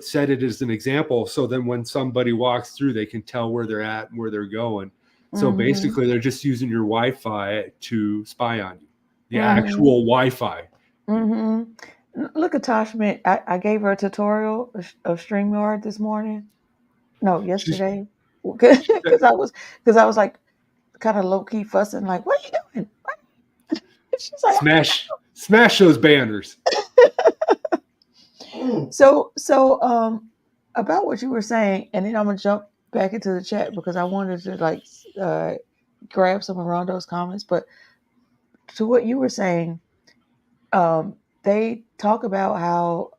set it as an example. So then when somebody walks through, they can tell where they're at and where they're going. So basically they're just using your Wi-Fi to spy on you. The actual Wi-Fi. Look at Tosh. I gave her a tutorial of StreamYard this morning. No, yesterday. Because I was like kind of low key fussing, like, what are you doing? She's like, smash those banners. So about what you were saying, and then I'm gonna jump back into the chat because I wanted to grab some of Rondo's comments, but to what you were saying, they talk about how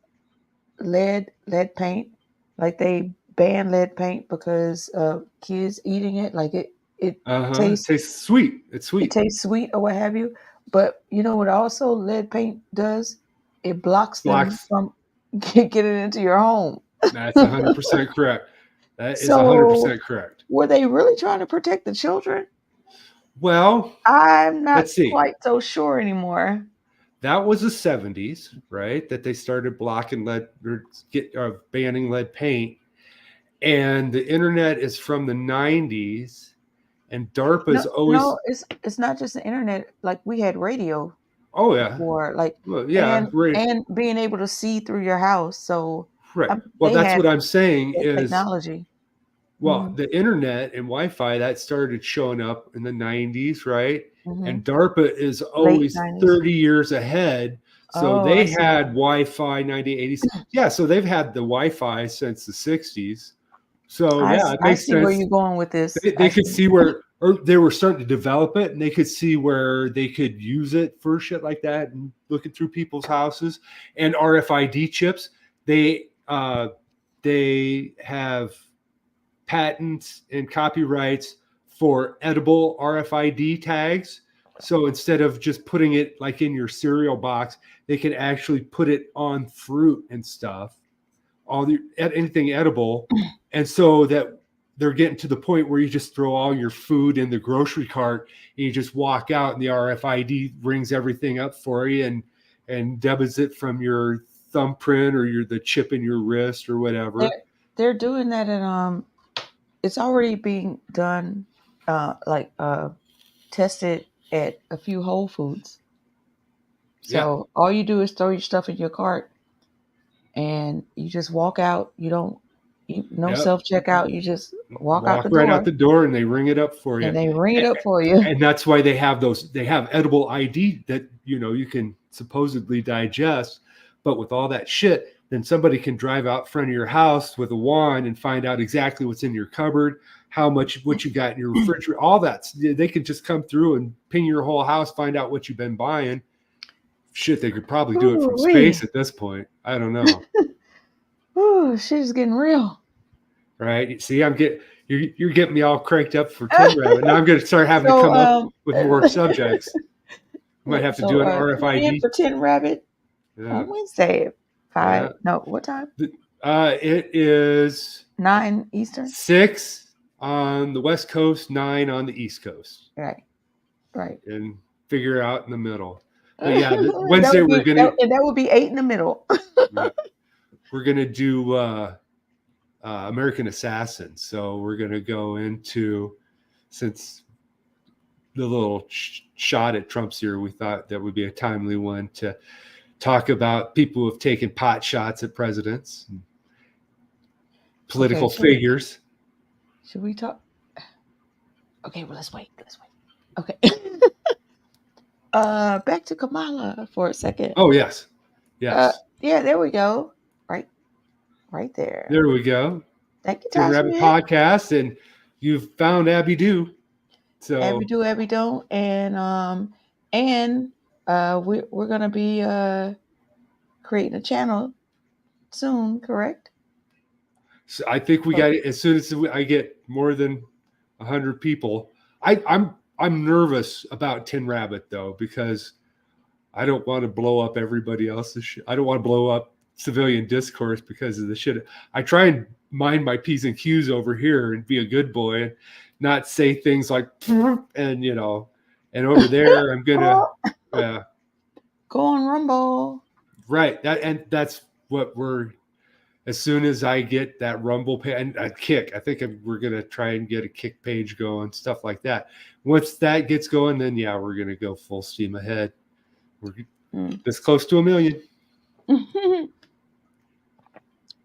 lead paint, like they ban lead paint because kids eating it, like it tastes sweet. It's sweet. It tastes sweet or what have you. But you know what also lead paint does? It blocks them from getting into your home. That's 100% correct. That is 100% correct. Were they really trying to protect the children? Well, I'm not quite so sure anymore. That was the 70s, right? That they started blocking lead or banning lead paint. And the internet is from the 90s. And DARPA's always... No, it's not just the internet. Like, we had radio. Oh, yeah. Before, and being able to see through your house. So, right. Well, that's what I'm saying is... technology. Well, the internet and Wi-Fi, that started showing up in the 90s, right? And DARPA is always 30 years ahead. So they had Wi-Fi 1980s. Yeah, so they've had the Wi-Fi since the 60s. So, it makes sense. Where you're going with this. They could see where, or they were starting to develop it, and they could see where they could use it for shit like that and looking through people's houses. And RFID chips, they have patents and copyrights for edible RFID tags. So instead of just putting it like in your cereal box, they can actually put it on fruit and stuff, anything edible. And so that they're getting to the point where you just throw all your food in the grocery cart and you just walk out and the RFID rings everything up for you and debits it from your thumbprint or the chip in your wrist or whatever. they're doing that, and it's already being done, tested at a few Whole Foods. Yeah. So all you do is throw your stuff in your cart, and you just walk out. No Yep. self checkout. You just walk out Walk the right out door, the door and they ring it up for you. and they ring it up for you. And that's why they have edible ID that, you can supposedly digest. But with all that shit, then somebody can drive out front of your house with a wand and find out exactly what's in your cupboard, what you got in your refrigerator, all that. They could just come through and ping your whole house, find out what you've been buying. Shit, they could probably do it from Ooh-wee. space at this point. I don't know. Ooh, she's getting real. Right? See, you're getting me all cranked up for Tin Rabbit. Now I'm going to start having to come up with more subjects. Might have to do an Tune in RFID. for Tin Rabbit Yeah. on Wednesday at 5. Yeah. No, what time? It is 9 Eastern. 6 on the West Coast, 9 on the East Coast. Right. And figure out in the middle. But yeah, Wednesday that would be 8 in the middle. Yeah, we're gonna do American Assassin. So we're gonna go into, since the little shot at Trump's here, we thought that would be a timely one to talk about people who have taken pot shots at presidents, and political figures. Should we talk? Okay, well, let's wait. Okay. Back to Kamala for a second. Oh, yes. Yeah, there we go. Right there. There we go. Thank you, Tin Rabbit Podcast, and you've found Abby Do. So Abby Do, Abby Don't, and we're gonna be creating a channel soon, correct? So I think we got it as soon as I get more than 100 people. I'm nervous about Tin Rabbit though, because I don't want to blow up everybody else's shit. I don't want to blow up civilian discourse because of the shit. I try and mind my P's and Q's over here and be a good boy and not say things like, and and over there I'm gonna go on Rumble. Right. That's what as soon as I get that Rumble page and a Kick, I think we're going to try and get a Kick page going, stuff like that. Once that gets going, then we're going to go full steam ahead. We're this close to 1 million.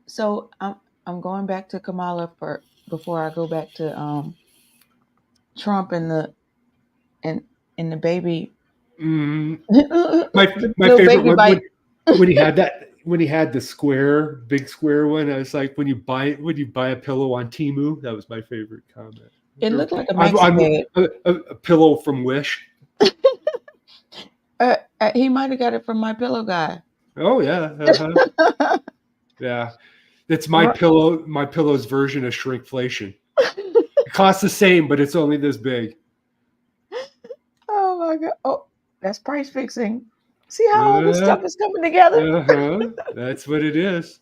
So I'm going back to Kamala before I go back to Trump and the baby. My favorite one when he had that. When he had the big square one, I was like, when you buy a pillow on Temu, that was my favorite comment. It looked like a maxi bed. A pillow from Wish. He might have got it from My Pillow Guy. Oh yeah, yeah. It's my pillow. My pillow's version of shrinkflation. It costs the same, but it's only this big. Oh my god! Oh, that's price fixing. See how all this stuff is coming together? That's what it is.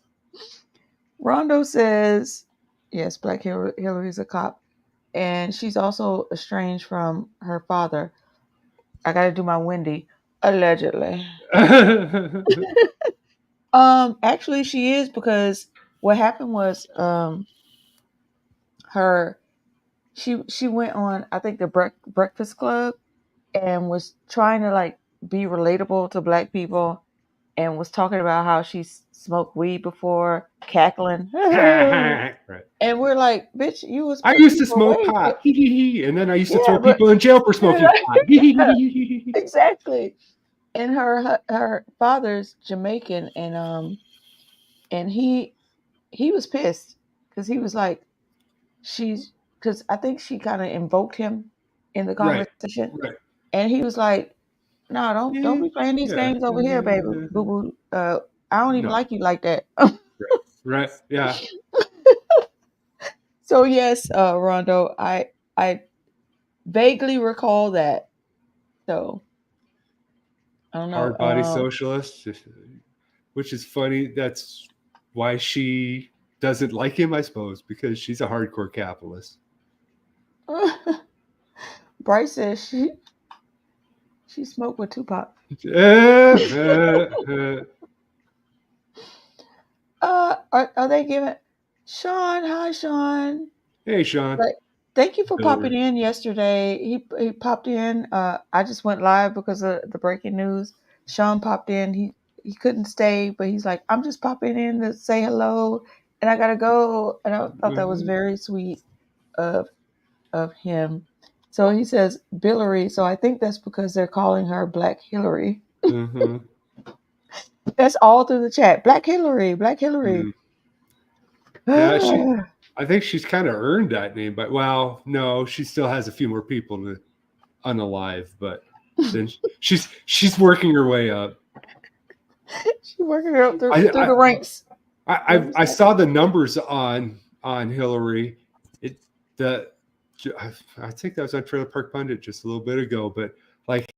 Rondo says, yes, Black Hillary's a cop. And she's also estranged from her father. I got to do my Wendy. Allegedly. Actually, she is, because what happened was she went on, I think, the Breakfast Club and was trying to be relatable to Black people, and was talking about how she smoked weed before, cackling. Right. And we're like, bitch, I used to smoke pot. And then I used to throw people in jail for smoking pot. Exactly. And her father's Jamaican, and he was pissed because he was like, because I think she kind of invoked him in the conversation. Right. And he was like, no, don't be playing these games over here, baby. Boo boo. I don't even like you like that. Right. Yeah. So yes, Rondo, I vaguely recall that. So I don't know. Hard body socialist, which is funny. That's why she doesn't like him, I suppose, because she's a hardcore capitalist. Bryce says she smoked with Tupac. Are they giving? Sean, hi Sean. Hey, Sean. But thank you for popping Hillary. in yesterday. He popped in. I just went live because of the breaking news. Sean popped in. He couldn't stay, but he's like, I'm just popping in to say hello, and I gotta go. And I thought that was Mhm. very sweet of him. So he says Billary. So I think that's because they're calling her Black Hillary. Mhm. That's all through the chat. Black Hillary, Black Hillary. Mm. Yeah, I think she's kind of earned that name, but well, no, she still has a few more people to unalive, but then she's working her way up. She working her up I through the ranks. I saw the numbers on Hillary. It the I think that was on Trailer Park Pundit just a little bit ago, but like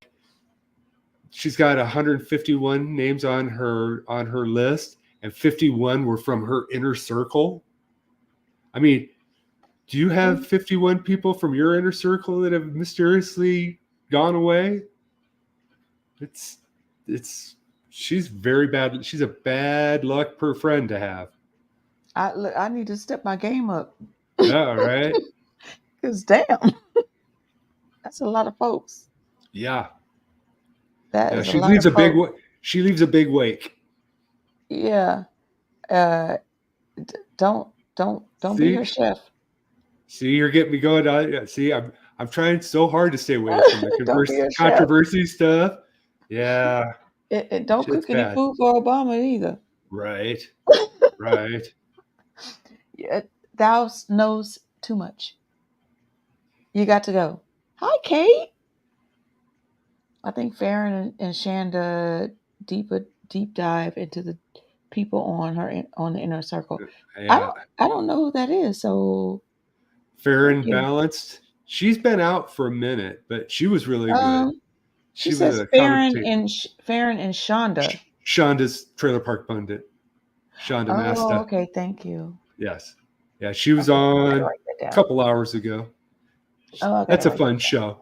she's got 151 names on her list, and 51 were from her inner circle. I mean, do you have 51 people from your inner circle that have mysteriously gone away? It's she's very bad. She's a bad luck per friend to have. I need to step my game up. Yeah, right. Cause damn, that's a lot of folks. Yeah, That yeah. is a lot of folks. She leaves a big wake. Yeah. Uh, don't be See, her chef. see, you're getting me going. See, I'm trying so hard to stay away from the Don't be her chef. controversy stuff. Yeah, And don't shit's cook any bad. food for Obama either. Right, right. Yeah, thou knows too much. You got to go. Hi, Kate. I think Farron and Shanda deep dive into the people on the inner circle. Yeah, I don't know who that is. So fair thank and you. balanced. She's been out for a minute, but she was really good. She She was says a commentator. Farron and Shonda. Shonda's Trailer Park Pundit. Shonda Oh, Masta. okay. Thank you. Yes. Yeah, she was Okay, I gotta on write that a down. couple hours ago. Oh, I gotta That's a write fun that show.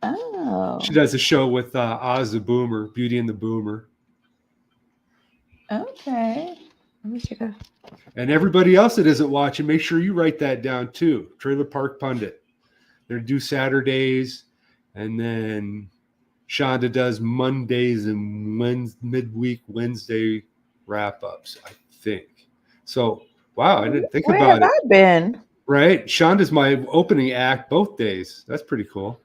down. She Oh, does a show with Oz the Boomer, Beauty and the Boomer. okay. Let me check out. And everybody else that isn't watching, make sure you write that down too. Trailer Park Pundit. They do Saturdays, and then Shonda does Mondays and midweek Wednesday wrap ups, I think. So, wow, I didn't think Where have about it. I been? Right? Shonda's my opening act both days. That's pretty cool.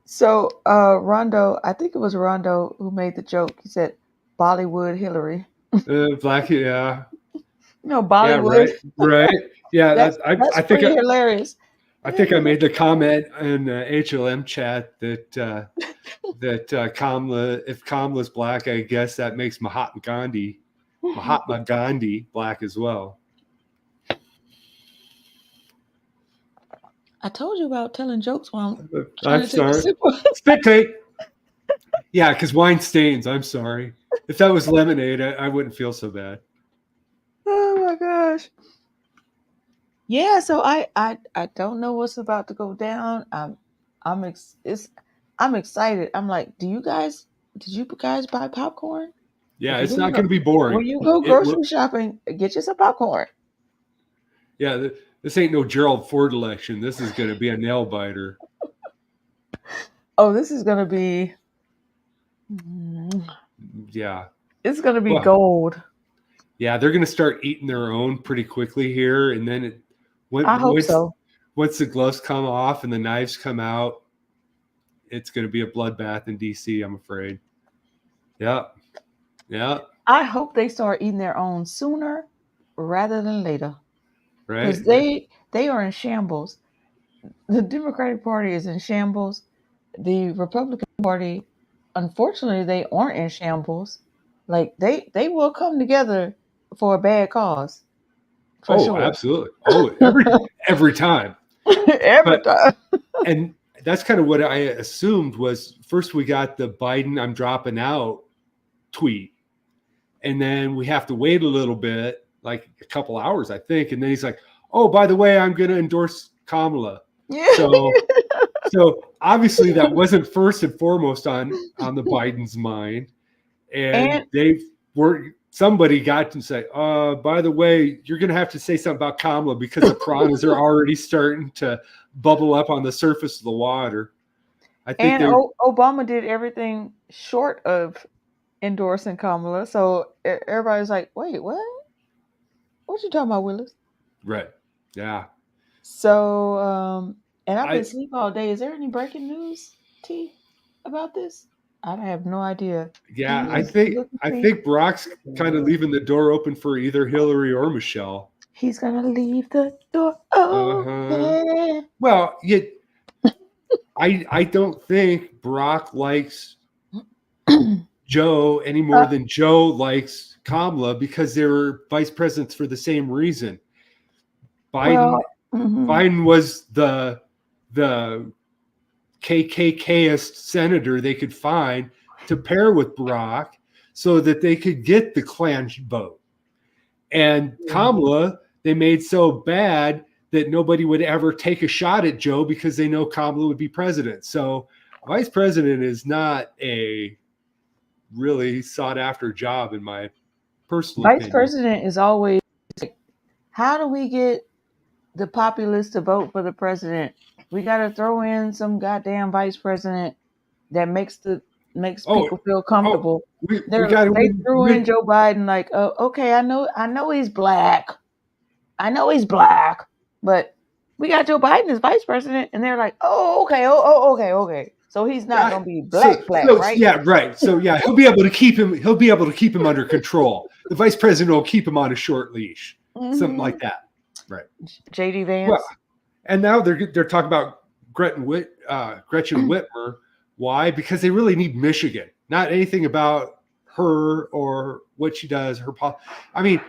So, Rondo, I think it was Rondo who made the joke. He said, Bollywood Hillary. Black, yeah. Yeah, Bollywood. right. Right. Yeah, That's pretty hilarious. I think I made the comment in the HLM chat that Kamala, if Kamala's black, I guess that makes Mahatma Gandhi black as well. I told you about telling jokes while I'm trying I'm to take a sorry. sip. Spit take. Yeah, because wine stains. I'm sorry. If that was lemonade, I wouldn't feel so bad. Oh my gosh. Yeah, so I don't know what's about to go down. I'm excited. I'm like, did you guys buy popcorn? Yeah, If you're it's gonna not go going to be when boring. you go It will. grocery shopping, get you some popcorn. Yeah, this ain't no Gerald Ford election. This is going to be a nail biter. Oh, this is gonna be Yeah. it's gonna be Well, gold. yeah, they're going to start eating their own pretty quickly here, and then I hope once so. the gloves come off and the knives come out, it's going to be a bloodbath in DC. I'm afraid. Yeah, yeah, I hope they start eating their own sooner rather than later. right. Because they are in shambles. The Democratic Party is in shambles. The Republican Party, unfortunately, they aren't in shambles. Like they will come together for a bad cause, for Oh, sure. absolutely. Oh, every time. Every But time. and that's kind of what I assumed was first we got the Biden "I'm dropping out" tweet, and then we have to wait a little bit, like a couple hours, I think, and then he's like, "Oh, by the way, I'm going to endorse Kamala." Yeah. So obviously that wasn't first and foremost on the Biden's mind, and And they weren't somebody got to say, by the way, you're going to have to say something about Kamala because the piranhas are already starting to bubble up on the surface of the water. I think And they, Obama did everything short of endorsing Kamala. So everybody's like, wait, what? What you talking about, Willis? right. Yeah. So, and I've been I, asleep all day. Is there any breaking news, T, about this? I have no idea. yeah, He I is think, looking I for think Brock's kind of leaving the door open for either Hillary or Michelle. He's gonna leave the door Uh-huh. open. Well, I don't think Brock likes Joe any more than Joe likes Kamala because they were vice presidents for the same reason. Biden Well, mhm. Biden was the KKKist senator they could find to pair with Barack so that they could get the Klan vote. And Kamala, they made so bad that nobody would ever take a shot at Joe because they know Kamala would be president. So vice president is not a really sought after job in my personal Vice opinion. president is always like, how do we get the populace to vote for the president? We got to throw in some goddamn vice president that makes Oh, people feel comfortable. we got to They win. threw in Joe Biden like, oh, okay, I know he's black. I know he's black, but we got Joe Biden as vice president, and they're like, oh, okay, okay. So he's not gonna be black, right? Yeah, right. So yeah, he'll be able to keep him. He'll be able to keep him under control. The vice president will keep him on a short leash, something like that. Right. JD Vance. Well, and now they're talking about Gretchen Whitmer. Why? Because they really need Michigan. Not anything about her or what she does. I mean,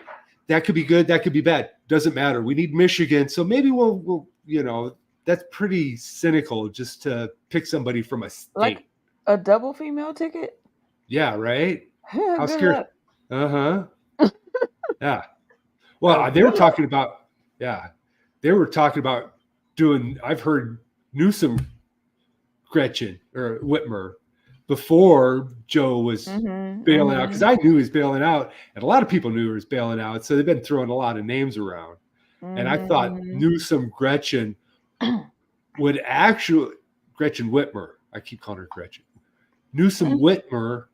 that could be good. That could be bad. Doesn't matter. We need Michigan. So maybe we'll that's pretty cynical just to pick somebody from a state. Like a double female ticket? Yeah, right? How Good scary. luck. Uh-huh. Yeah. Well, they were talking about, doing, I've heard Newsom Gretchen or Whitmer before Joe was bailing out, because I knew he was bailing out, and a lot of people knew he was bailing out, so they've been throwing a lot of names around. And I thought Newsom Gretchen would actually, Gretchen Whitmer, I keep calling her Gretchen, Newsom Whitmer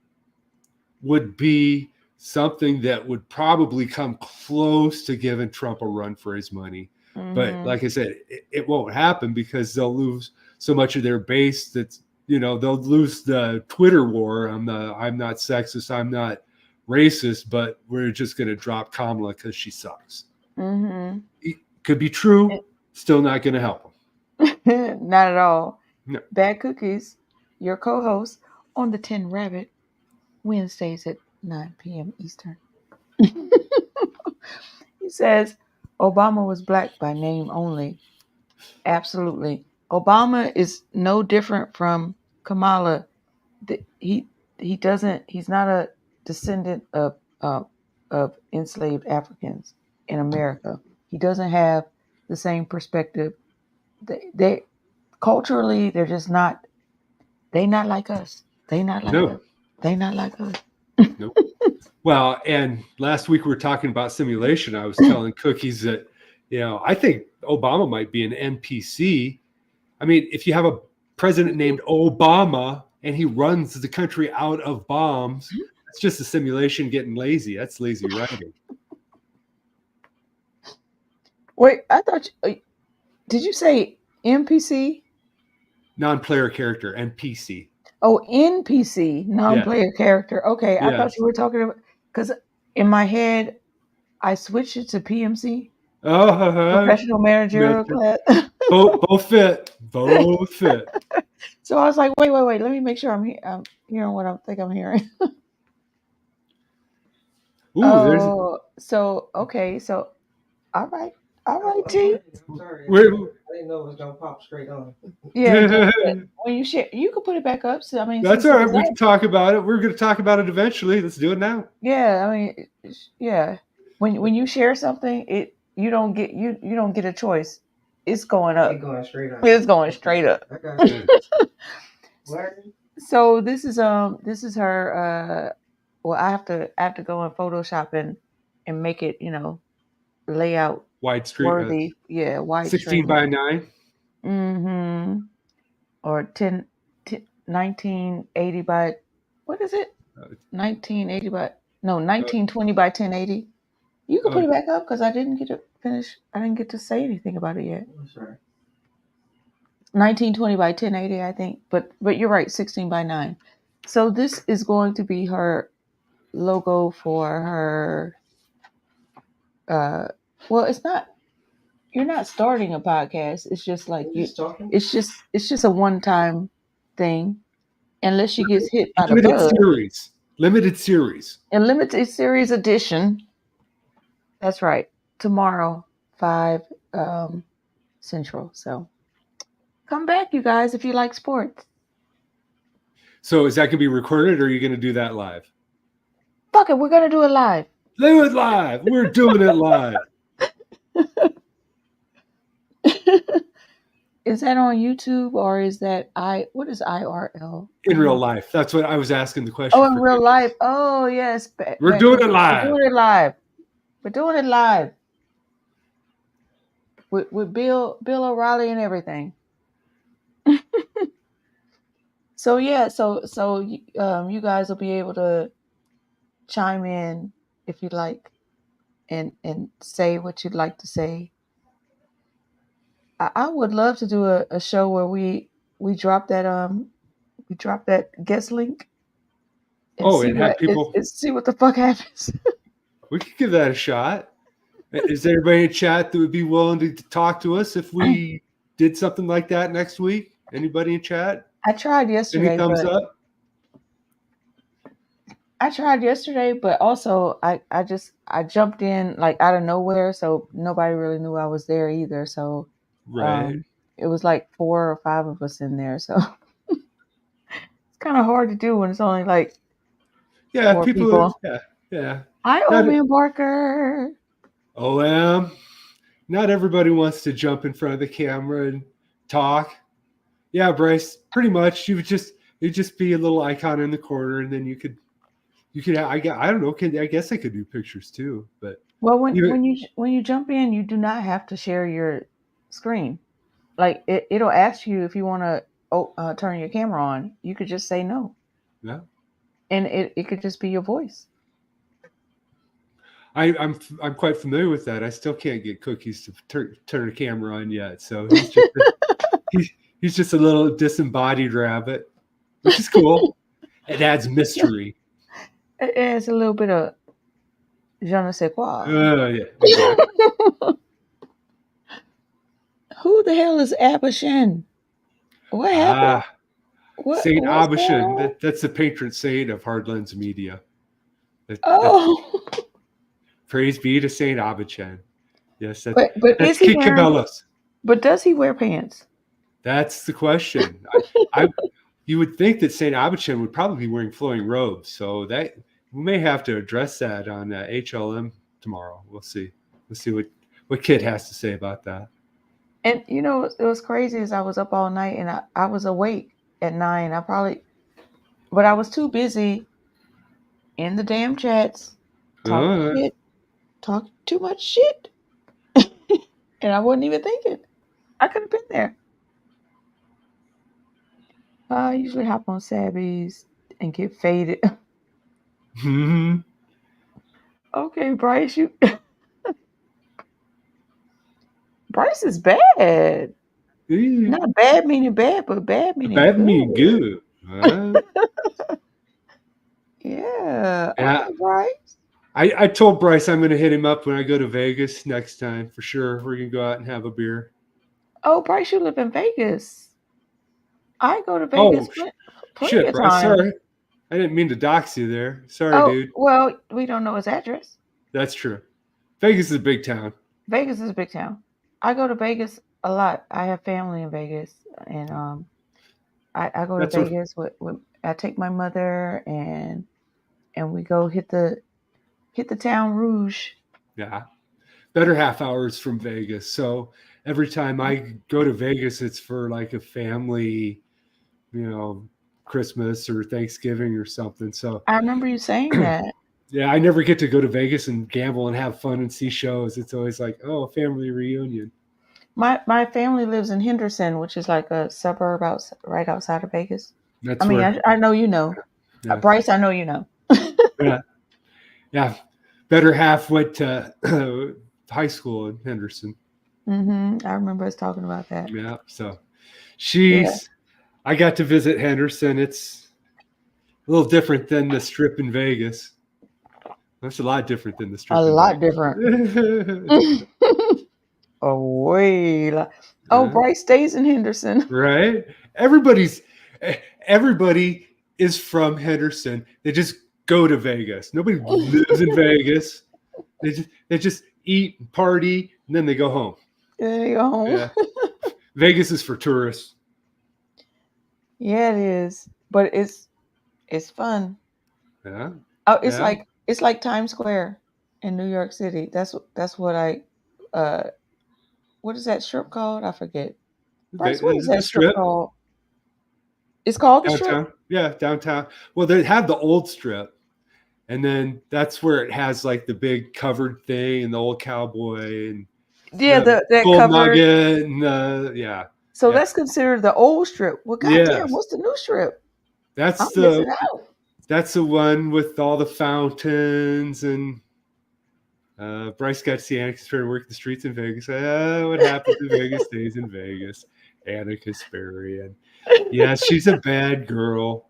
would be something that would probably come close to giving Trump a run for his money. But like I said, it won't happen because they'll lose so much of their base that's, they'll lose the Twitter war on the I'm not sexist, I'm not racist, but we're just going to drop Kamala because she sucks. It could be true, still not going to help them. Not at all. No. Bad Cookies, your co-host on the 10 Rabbit, Wednesdays at 9 p.m. Eastern. He says, Obama was black by name only. Absolutely. Obama is no different from Kamala. He's not a descendant of enslaved Africans in America. He doesn't have the same perspective. They culturally, they're just not. They not like us. They not like us. They not like us. Nope. Well, and last week we were talking about simulation. I was telling Cookies that, I think Obama might be an NPC. I mean, if you have a president named Obama and he runs the country out of bombs, it's just a simulation getting lazy. That's lazy writing. Wait, I thought did you say NPC? Non-player character, NPC. Oh, NPC, non-player character. Okay, I thought you were talking about, because in my head, I switched it to PMC. Professional managerial class. both fit. Both fit. So I was like, wait. Let me make sure I'm hearing what I think I'm hearing. Ooh, so okay. So, all right, T. I'm sorry. I didn't know it was gonna pop straight on. Yeah. When you share, you can put it back up. So I mean, that's all right. We can talk about it. We're going to talk about it eventually. Let's do it now. Yeah, I mean, yeah. When you share something, you don't get a choice. It's going up. It's going straight up. It's going straight up. I got you. So this is her well, I have to go in Photoshop and make it, layout Widescreen, worthy. Yeah, 16 widescreen. by 9. Mm-hmm. Or 1980 by, what is it? Uh, 1980 by, no, uh, 1920 by 1080. You can oh, put it back up because I didn't get to finish. I didn't get to say anything about it yet. That's right. 1920 by 1080, I think. But you're right, 16 by 9. So this is going to be her logo for her. Well, it's not. You're not starting a podcast. It's just like You you. just talking? It's just a one-time thing, unless she gets hit by the limited bug. series. Limited series. A limited series edition. That's right. Tomorrow, 5 Central. So come back, you guys, if you like sports. So is that going to be recorded or are you going to do that live? Fuck it, we're gonna do it live. Do it live. We're doing it live. Is that on YouTube or is that what is IRL? In real life. That's what I was asking the question Oh, in for. real life. Oh, yes. We're doing it live. We're doing it live. We're doing it live. With Bill O'Reilly and everything. So yeah, so you guys will be able to chime in if you'd like and say what you'd like to say. I would love to do a show where we drop that guest link and Oh, and have people. see what the fuck happens. We could give that a shot. Is there anybody in chat that would be willing to talk to us if we did something like that next week? Anybody in chat? I tried yesterday. Any thumbs up? I tried yesterday, but also I jumped in like out of nowhere, so nobody really knew I was there either. So Right. It was like 4 or 5 of us in there, so it's kind of hard to do when it's only like 4 people. Yeah. Hi, Old Man Barker. Not everybody wants to jump in front of the camera and talk. Yeah, Bryce, pretty much. It'd just be a little icon in the corner, and then you could. I don't know. I guess I could do pictures too, but well, when you jump in, you do not have to share your screen. Like it'll ask you if you want to turn your camera on. You could just say no. Yeah. And it could just be your voice. I'm quite familiar with that. I still can't get Cookies to turn a camera on yet, so he's just a little disembodied rabbit, which is cool. It adds mystery. It adds a little bit of je ne sais quoi. Yeah. Exactly. Who the hell is Abishan? What happened? Saint Abishan. That's the patron saint of Hardlands Media. Praise be to Saint Abishan. Yes, but that's Kid Cabellos. But does he wear pants? That's the question. You would think that Saint Abishan would probably be wearing flowing robes, so that we may have to address that on HLM tomorrow. We'll see. We'll see what Kid has to say about that. And it was crazy as I was up all night and I was awake at 9. But I was too busy in the damn chats talking too much shit. And I wasn't even thinking. I could have been there. I usually hop on Sabbies and get faded. Mm-hmm. Okay, Bryce, Bryce is bad. Not bad meaning bad, but bad meaning bad good. meaning good. Yeah. Okay, Bryce. I told Bryce I'm going to hit him up when I go to Vegas next time for sure. We're going to go out and have a beer. Oh, Bryce, you live in Vegas. I go to Vegas shit, Bryce. Time. Sorry. I didn't mean to dox you there. Sorry, dude. Well, we don't know his address. That's true. Vegas is a big town. Vegas is a big town. I go to Vegas a lot. I have family in Vegas, and I go to Vegas with I take my mother and we go hit the town rouge. Yeah, better half hours from Vegas. So every time I go to Vegas, it's for like a family, Christmas or Thanksgiving or something. So I remember you saying that. yeah, I never get to go to Vegas and gamble and have fun and see shows. It's always like, oh, a family reunion. My family lives in Henderson, which is like a suburb right outside of Vegas. That's I mean, where, I know you know. yeah, Bryce, I know you know. yeah, yeah. Better half went to high school in Henderson. I remember us talking about that. Yeah, so Yeah. I got to visit Henderson. It's a little different than the Strip in Vegas. That's a lot different than the Strip. A in lot Vegas. different. Oh, Bryce stays in Henderson. Right? Everybody is from Henderson. They just go to Vegas. Nobody lives in Vegas. They just eat and party and then they go home. There you go home. Yeah. Vegas is for tourists. Yeah, it is. But it's fun. Yeah. Oh, it's Yeah. like Times Square in New York City. That's what what is that strip called? I forget. Bryce, what is The that strip called? It's called the strip? Downtown. Yeah, downtown. Well, they have the old strip. And then that's where it has like the big covered thing and the old cowboy and Yeah, the that gold covered. nugget and yeah. So Yeah. that's considered the old strip. Well, goddamn, Yes. what's the new strip? That's I'm missing out. That's the one with all the fountains and Bryce got to see Anna Kasparian work the streets in Vegas. What happens in Vegas stays in Vegas. Anna Kasparian. Yeah, she's a bad girl.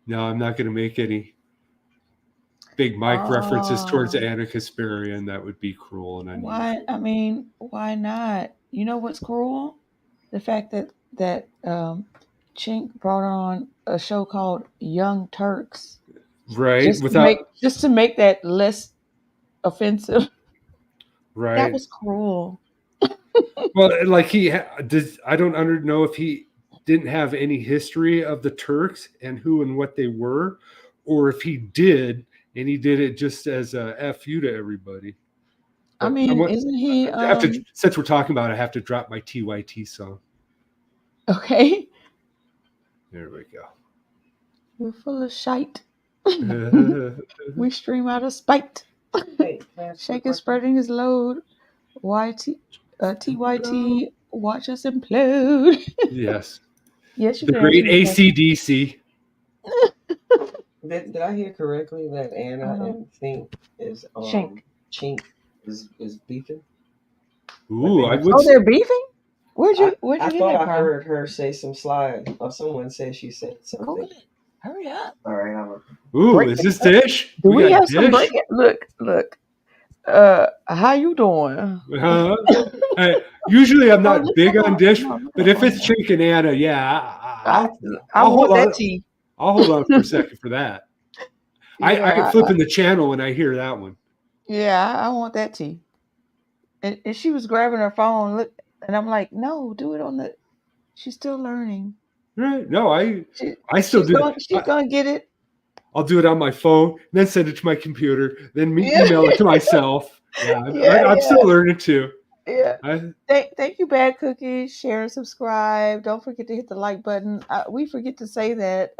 No, I'm not going to make any big Mike references towards Anna Kasparian. That would be cruel and unusual. Why? I mean, why not? You know what's cruel? The fact that Chink brought on a show called Young Turks, right? Just to make that less offensive. Right. That was cruel. Well, like I don't know if he didn't have any history of the Turks and who and what they were, or if he did and he did it just as a FU to everybody. But I mean, isn't he? Since we're talking about it, I have to drop my TYT song. Okay. There we go. We're full of shite. We stream out of spite. Hey, Shaking, spreading his load. TYT, watch us implode. Yes. Yes, you the can. great ACDC. Did I hear correctly that Anna and Chink is Chink is beefing? Ooh, I would. Oh, they're beefing? Where'd you I get thought that I from? heard her say some slide, or someone said she said something. Google it. Hurry up. All right, Ooh, is this Dish? Do we have Dish? some breaking? Look. How you doing? Usually I'm not big on Dish, but if it's Chink and Anna, yeah, I'll want that tea. I'll hold on for a second for that. I get flipping the channel when I hear that one. Yeah, I want that tea. And she was grabbing her phone, look, and I'm like, no, do it on the. She's still learning. Right? No, I still do that. She's gonna get it. I'll do it on my phone, then send it to my computer, then email it to myself. Yeah, I'm still learning too. Yeah. Thank you, Bad Cookies. Share and subscribe. Don't forget to hit the like button. We forget to say that,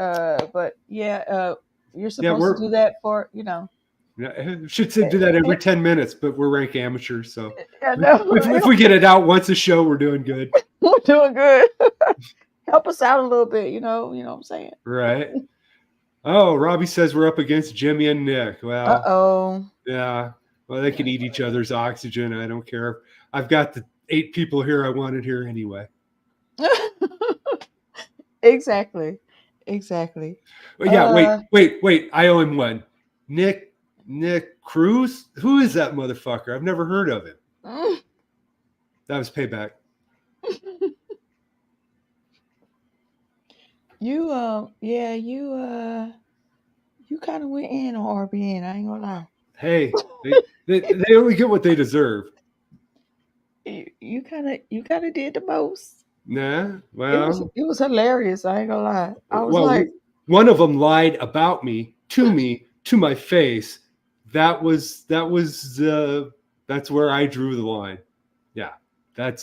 but yeah, you're supposed to do that for Yeah, should say do that every 10 minutes, but we're rank amateurs, so if we get it out once a show, we're doing good. We're doing good. Help us out a little bit, you know what I'm saying? Right. Oh, Robbie says we're up against Jimmy and Nick. Well, yeah. Well, they can eat each other's oxygen. I don't care. I've got the 8 people here I wanted here anyway. Exactly. Well, yeah. Wait. I owe him one. Nick Cruz. Who is that motherfucker? I've never heard of him. That was payback. You kind of went in on RBN. I ain't gonna lie. Hey, they only get what they deserve. You kind of did the most. Nah, well, it was hilarious. I ain't gonna lie. I was like, one of them lied about me to my face. That's where I drew the line. Yeah, I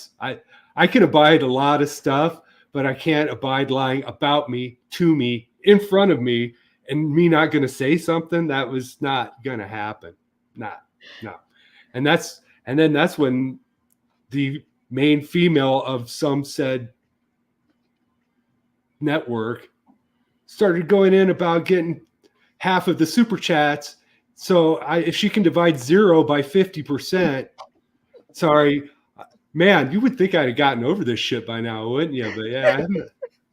can abide a lot of stuff, but I can't abide lying about me, to me, in front of me, and me not going to say something. That was not going to happen. No. And then that's when the main female of some said network started going in about getting half of the super chats. So if she can divide 0 by 50%, sorry, man, you would think I'd have gotten over this shit by now, wouldn't you? But yeah, I'm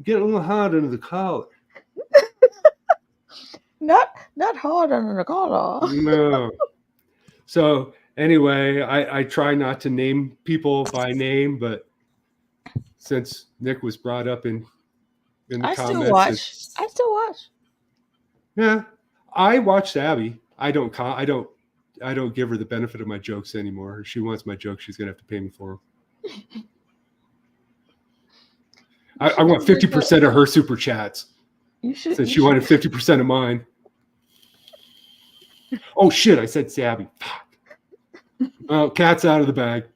getting a little hot under the collar. Not hard under the collar. No. So anyway, I try not to name people by name, but since Nick was brought up in the I comments, still watch. yeah, I watched Abby. I don't give her the benefit of my jokes anymore. If she wants my jokes, she's gonna have to pay me for them. I want 50% of her super chats. Since she wanted 50% of mine. Oh shit! I said Sabby. Fuck. Oh, cat's out of the bag.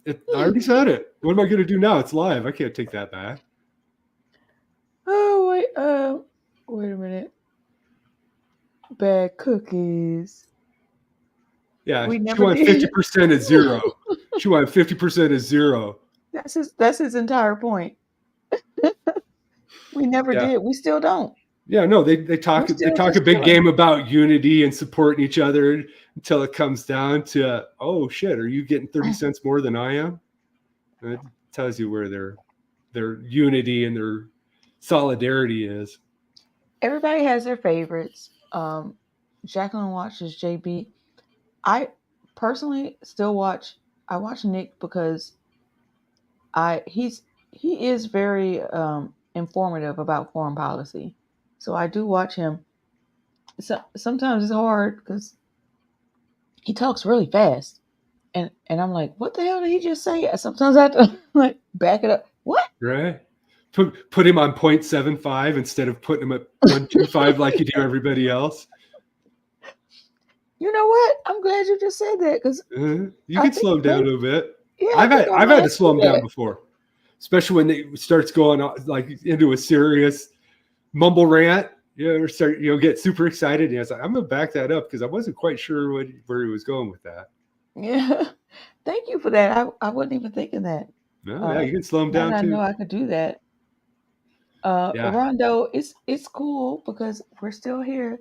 I already said it. What am I gonna do now? It's live. I can't take that back. Oh wait a minute. Bad cookies. Yeah, she wanted 50% of 0. She wanted 50% of 0. That's his entire point. We never did. We still don't. Yeah, no, they talk a big game about unity and supporting each other until it comes down to, oh shit, are you getting 30 cents more than I am? And it tells you where their unity and their solidarity is. Everybody has their favorites. Jacqueline watches JB. I personally still watch. I watch Nick because he is very informative about foreign policy. So I do watch him. So sometimes it's hard because he talks really fast, and I'm like, what the hell did he just say? Sometimes I have to like back it up. What? Right. Put him on 0.75 instead of putting him at 1.25 like you do everybody else. You know what? I'm glad you just said that because you can slow him down a little bit. Yeah, I've had to slow him down before, especially when it starts going like into a serious mumble rant. Get super excited. And I was like, I'm gonna back that up because I wasn't quite sure where he was going with that. Yeah, thank you for that. I wasn't even thinking that. No, you can slow him down too. I know I could do that. Rondo, it's cool because we're still here.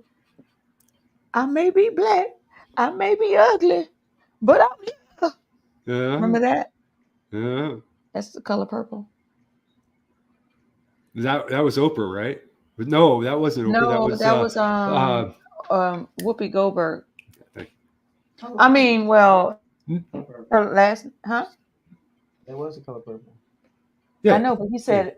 I may be black, I may be ugly, but I'm here. Yeah. Remember that? Yeah. That's The Color Purple. That was Oprah, right? But no, that wasn't Oprah. That was Whoopi Goldberg. I mean, well, her last, huh? It was The Color Purple. Yeah, I know, but he said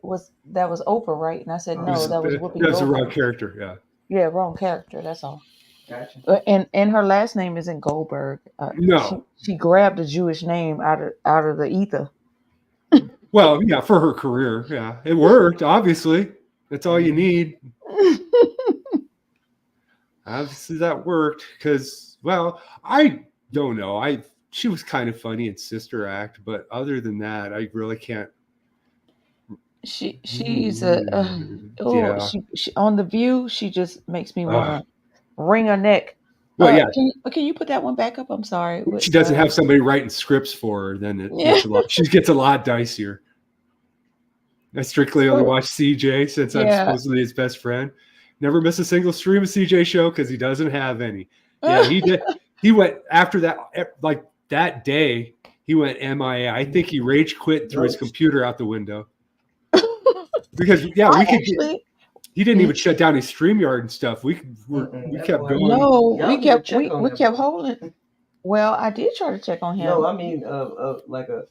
that was Oprah, right? And I said no, that was Whoopi Goldberg. That's the wrong character. Yeah. Yeah, wrong character. That's all. Gotcha. And her last name isn't Goldberg. No, she grabbed a Jewish name out of the ether. Well, yeah, for her career, yeah, it worked. Obviously, that's all you need. Obviously, that worked because, well, I don't know. She was kind of funny in Sister Act, but other than that, I really can't. She's she on The View. She just makes me want to wring her neck. Well, yeah. Can you put that one back up? I'm sorry. She doesn't have somebody writing scripts for her. Then she gets a lot dicier. I strictly only watch CJ since I'm supposedly his best friend. Never miss a single stream of CJ show because he doesn't have any. Yeah, he did. He went after that, like that day. He went MIA. I think he rage quit, threw his computer out the window. Because he didn't even shut down his StreamYard and stuff. We kept going. No, we kept holding. Well, I did try to check on him. No, I mean like a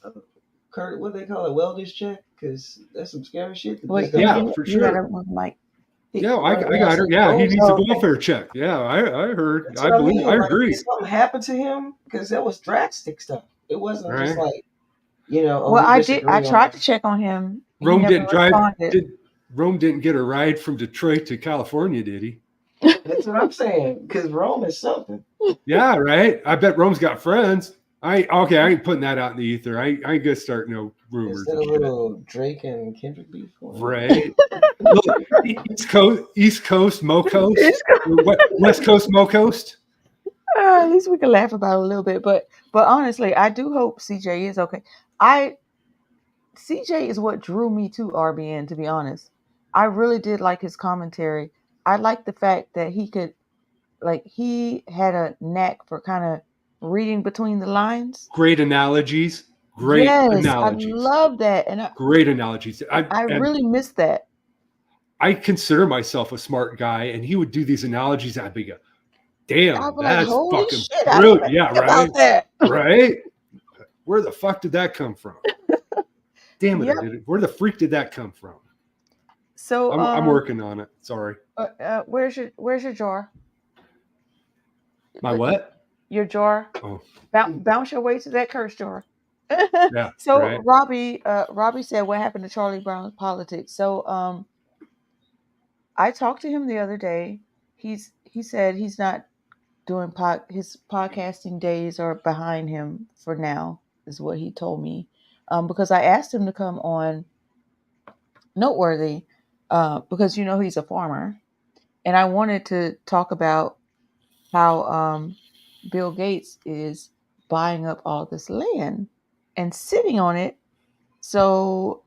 what they call it, welder's check, because that's some scary shit. For sure. Mike. Yeah, I got her. Yeah, he needs a welfare check. Yeah, I heard. I believe. I agree. Did something happened to him? Because that was drastic stuff. It wasn't just like, Well, I did. I tried to check on him. Rome didn't get a ride from Detroit to California, did he? That's what I'm saying. Because Rome is something. Yeah, right. I bet Rome's got friends. I ain't putting that out in the ether. I ain't gonna start rumors Is that a and shit. little Drake and Kendrick beef going on? Right? Look, East Coast, Mo Coast, It's West Coast, Mo Coast. At least we can laugh about it a little bit. But honestly, I do hope CJ is okay. CJ is what drew me to RBN, to be honest. I really did like his commentary. I like the fact that he had a knack for kind of reading between the lines. Great analogies. Yes, I love that. And Great analogies. I really missed that. I consider myself a smart guy, and he would do these analogies. I'd be go, damn, I'd be that's like, holy fucking shit, brilliant. I Yeah, think right. about that. Right? Where the fuck did that come from? Damn it, Yep. I did it. Where the freak did that come from? So I'm working on it. Sorry. Where's your jar? My what? Your jar. Oh. Bounce your way to that curse jar. Yeah. So right. Robbie said, what happened to Charlie Brown's politics? So I talked to him the other day. He said he's not doing his podcasting days are behind him for now, is what he told me. Because I asked him to come on Noteworthy, because he's a farmer, and I wanted to talk about how Bill Gates is buying up all this land and sitting on it, so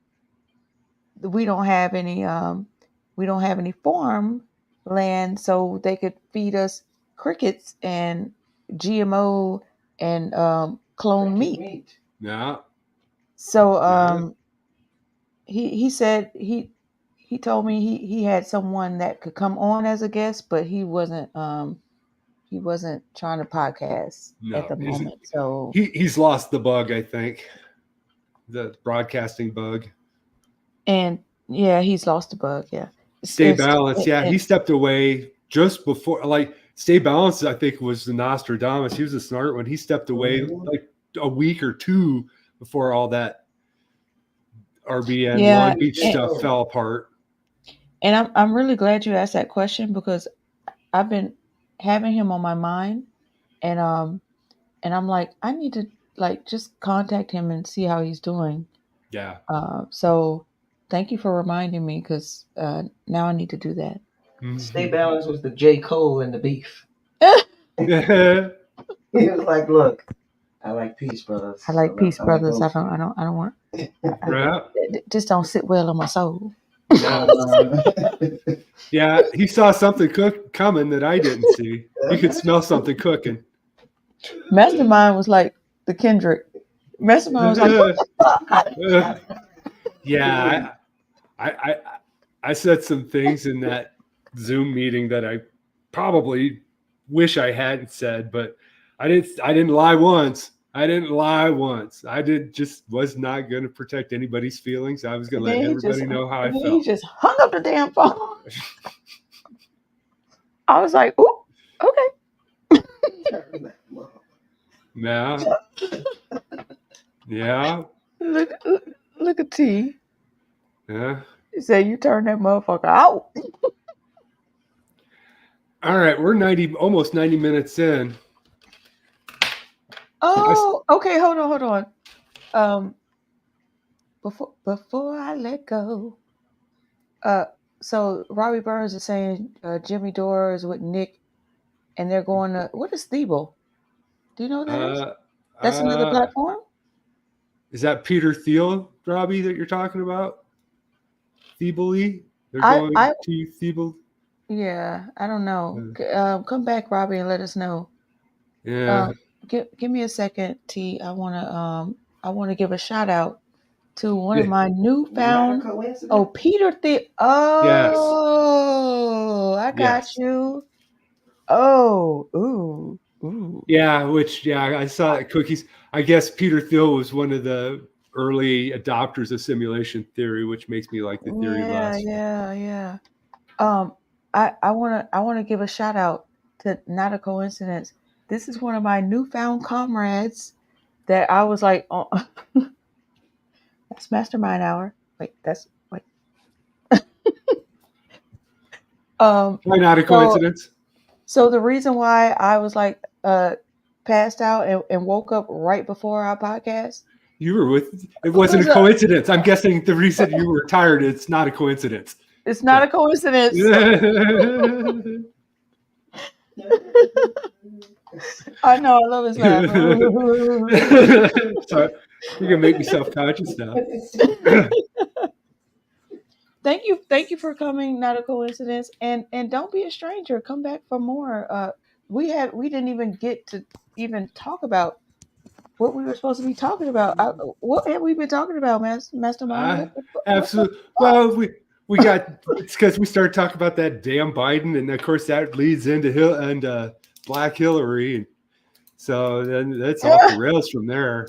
we don't have any farm land, so they could feed us crickets and GMO and clone meat. Yeah. So he said he told me he had someone that could come on as a guest, but he wasn't trying to podcast at the moment. So he's lost the bug, I think. The broadcasting bug. And yeah, he's lost the bug. Yeah. Stay Balanced. Yeah, he stepped away just before, Stay Balanced, I think, was the Nostradamus. He was a smart one. He stepped away like a week or two before all that RBN Long Beach stuff fell apart. And I'm really glad you asked that question, because I've been having him on my mind, and I'm like, I need to just contact him and see how he's doing. Yeah. So thank you for reminding me, because now I need to do that. Mm-hmm. Stay Balanced was the J. Cole and the beef. He was like, look, I like Peace Brothers. I like Peace Brothers. I don't want. Just don't sit well on my soul. Yeah, he saw something coming that I didn't see. He could smell something cooking. Mastermind was like the Kendrick. Mastermind was like, what the fuck? Yeah, I said some things in that Zoom meeting that I probably wish I hadn't said, but I didn't lie once. I was not going to protect anybody's feelings. I was going to let everybody know how I felt. He just hung up the damn phone. I was like, ooh, okay. Yeah. Look at T. Yeah. He said, you turn that motherfucker out. All right, we're almost 90 minutes in. Oh, okay. Hold on. Before I let go. So Robbie Burns is saying Jimmy Dore is with Nick, and they're going to, what is Thiebel? Do you know what that is? That's another platform. Is that Peter Thiel, Robbie, that you're talking about? Thiebel? They're going to Thiebel. Yeah, I don't know. Come back, Robbie, and let us know. Yeah. Give me a second, T. I wanna give a shout out to one of my newfound. Oh, Peter Thiel. Oh, yes. I got you. Oh, ooh. Yeah, I saw that Cookies. I guess Peter Thiel was one of the early adopters of simulation theory, which makes me like the theory less. Yeah. I wanna give a shout out to Not a Coincidence. This is one of my newfound comrades that I was like, oh, that's Mastermind Hour. Wait. Why not a coincidence? So the reason why I was like passed out and woke up right before our podcast You were with. It wasn't a coincidence. I'm guessing the reason you were tired. It's not a coincidence. It's not a coincidence. I know. I love his laugh. Sorry, you're gonna make me self-conscious now. Thank you for coming. Not a coincidence. And don't be a stranger. Come back for more. We didn't even get to even talk about what we were supposed to be talking about. What have we been talking about, Mastermind? Absolutely. Well, we got, it's because we started talking about that damn Biden, and of course that leads into Black Hillary, and so then that's off the rails from there.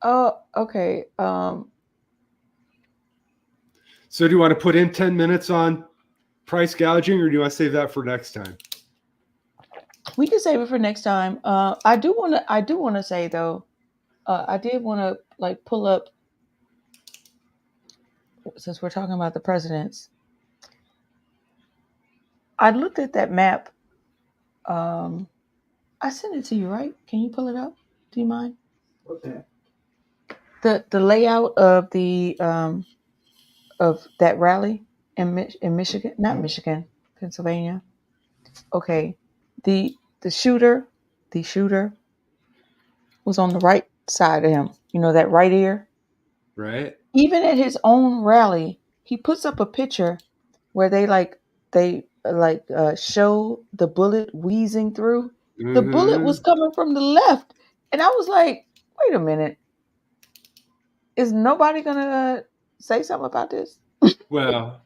Oh, okay. So do you want to put in 10 minutes on price gouging, or do you want to save that for next time? We can save it for next time. I do want to say though, I did want to like pull up, since we're talking about the presidents. I looked at that map. I sent it to you, right? Can you pull it up? Do you mind? What's that? The layout of the of that rally in Michigan, not Michigan, Pennsylvania. Okay, the shooter was on the right side of him. You know, that right ear. Right. Even at his own rally, he puts up a picture where they show the bullet wheezing through. Mm-hmm. The bullet was coming from the left, and I was like, "Wait a minute, is nobody gonna say something about this?" Well,